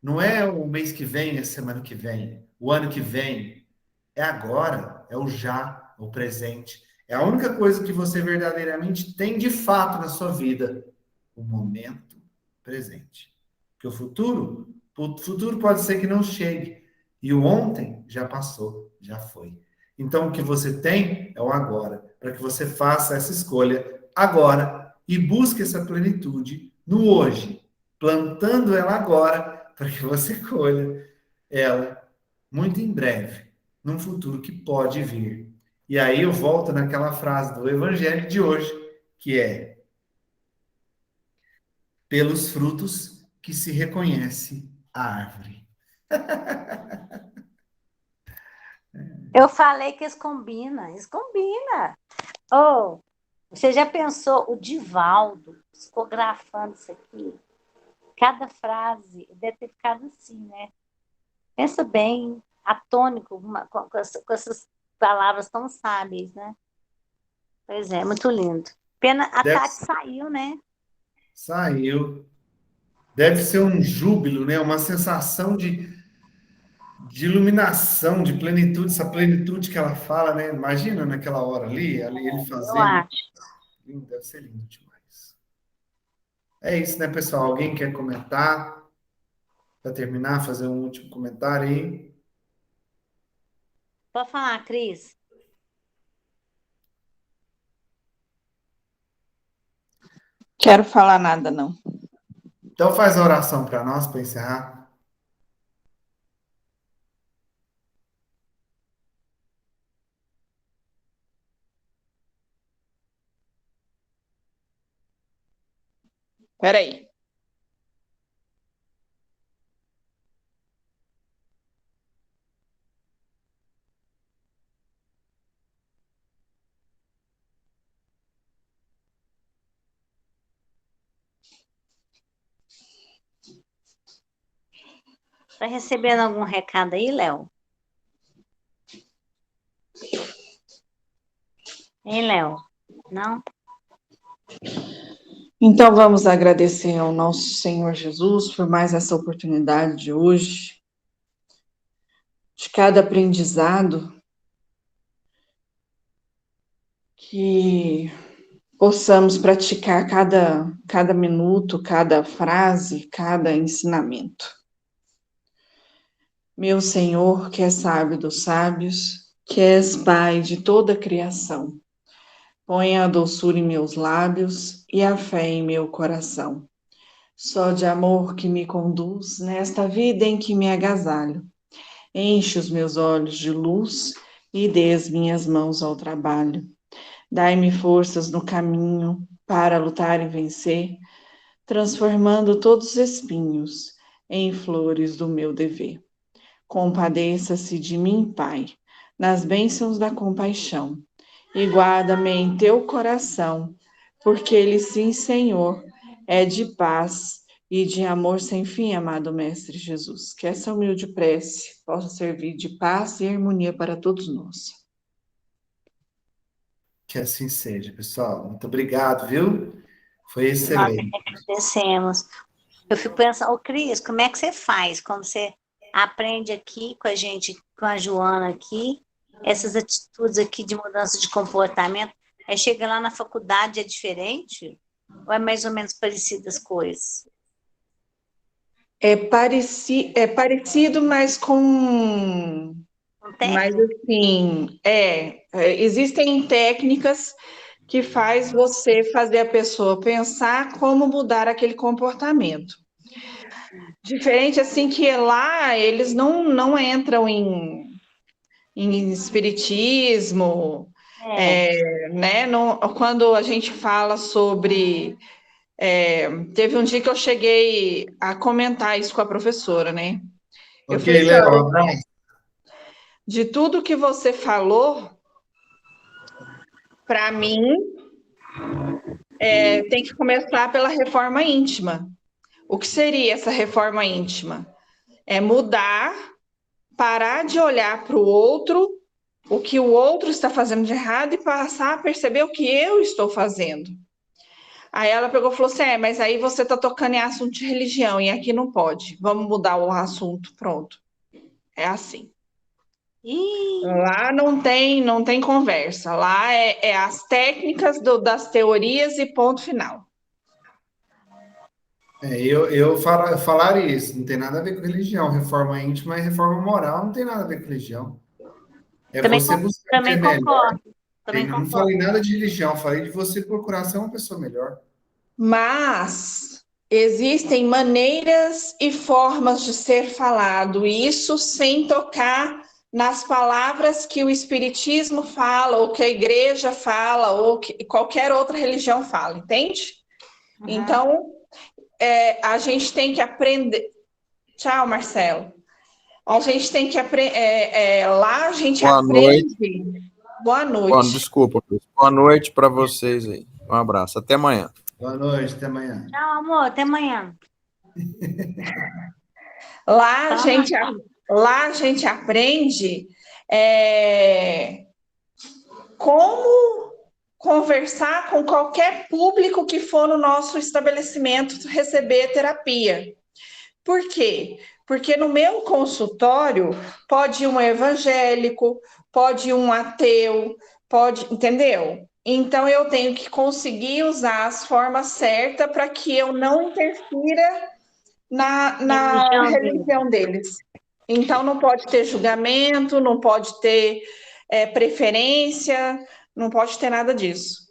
não é o mês que vem, a semana que vem, o ano que vem. É agora, é o já, o presente. É a única coisa que você verdadeiramente tem de fato na sua vida, o momento presente. Porque o futuro pode ser que não chegue. E o ontem já passou, já foi. Então o que você tem é o agora, para que você faça essa escolha agora e busque essa plenitude no hoje, plantando ela agora, para que você colha ela muito em breve, num futuro que pode vir. E aí eu volto naquela frase do Evangelho de hoje, que é: pelos frutos que se reconhece a árvore. Eu falei que eles combinam, eles combinam. Oh, você já pensou o Divaldo psicografando isso aqui? Cada frase deve ter ficado assim, né? Pensa bem, atônico, com essas palavras tão sábias, né? Pois é, muito lindo. Pena a Deve, Tati saiu, né? saiu. Deve ser um júbilo, né? Uma sensação de iluminação, de plenitude, essa plenitude que ela fala, né? Imagina naquela hora ali ele Eu fazendo. acho. Deve ser lindo demais. É isso, né, pessoal? Alguém quer comentar? Para terminar, fazer um último comentário aí? Pode falar, Cris. Quero falar nada, não. Então faz a oração para nós, para encerrar. Peraí. Tá recebendo algum recado aí, Léo? Hein, Léo? Não? Então vamos agradecer ao nosso Senhor Jesus por mais essa oportunidade de hoje, de cada aprendizado, que possamos praticar cada minuto, cada frase, cada ensinamento. Meu Senhor, que és sábio dos sábios, que és Pai de toda a criação, ponha a doçura em meus lábios e a fé em meu coração. Só de amor que me conduz nesta vida em que me agasalho. Enche os meus olhos de luz e dê as minhas mãos ao trabalho. Dai-me forças no caminho para lutar e vencer, transformando todos os espinhos em flores do meu dever. Compadeça-se de mim, Pai, nas bênçãos da compaixão, e guarda-me em teu coração, porque ele, sim, Senhor, é de paz e de amor sem fim, amado Mestre Jesus. Que essa humilde prece possa servir de paz e harmonia para todos nós. Que assim seja, pessoal. Muito obrigado, viu? Foi Nós excelente. agradecemos. Eu fico pensando, ô Cris, como é que você faz quando você aprende aqui com a gente, com a Joana aqui, essas atitudes aqui de mudança de comportamento, aí chega lá na faculdade é diferente? Ou é mais ou menos parecidas as coisas? É parecido, mas com... Com Mas técnica? assim, existem técnicas que faz você fazer a pessoa pensar como mudar aquele comportamento. Diferente assim que lá eles não entram em espiritismo, né? Quando a gente fala sobre teve um dia que eu cheguei a comentar isso com a professora, né? Eu Ok, falei assim, Léo, um olha, abraço. de tudo que você falou, para mim, tem que começar pela reforma íntima. O que seria essa reforma íntima? É mudar, parar de olhar para o outro, o que o outro está fazendo de errado e passar a perceber o que eu estou fazendo. Aí ela pegou e falou assim, mas aí você está tocando em assunto de religião e aqui não pode. Vamos mudar o assunto, pronto. É assim. Ih, Lá não tem conversa. Lá é as técnicas das teorias e ponto final. Eu falar isso, não tem nada a ver com religião. Reforma íntima e reforma moral não tem nada a ver com religião. É também, você buscar ser também melhor. concordo, também Não concordo. falei nada de religião, falei de você procurar ser uma pessoa melhor. Mas existem maneiras e formas de ser falado, isso sem tocar nas palavras que o Espiritismo fala, ou que a igreja fala, ou que qualquer outra religião fala, entende? Uhum. Então, a gente tem que aprender. Tchau, Marcelo. A gente tem que aprender. Lá a gente Boa aprende. noite. Boa noite. Desculpa, Cris. Boa noite para vocês aí. Um abraço. Até amanhã. Boa noite, até amanhã. Tchau, amor, até amanhã. Lá a Tchau, gente, lá a gente aprende como conversar com qualquer público que for no nosso estabelecimento receber terapia. Por quê? Porque no meu consultório pode ir um evangélico, pode ir um ateu, entendeu? Então eu tenho que conseguir usar as formas certas para que eu não interfira na religião deles. Então não pode ter julgamento, não pode ter preferência, não pode ter nada disso.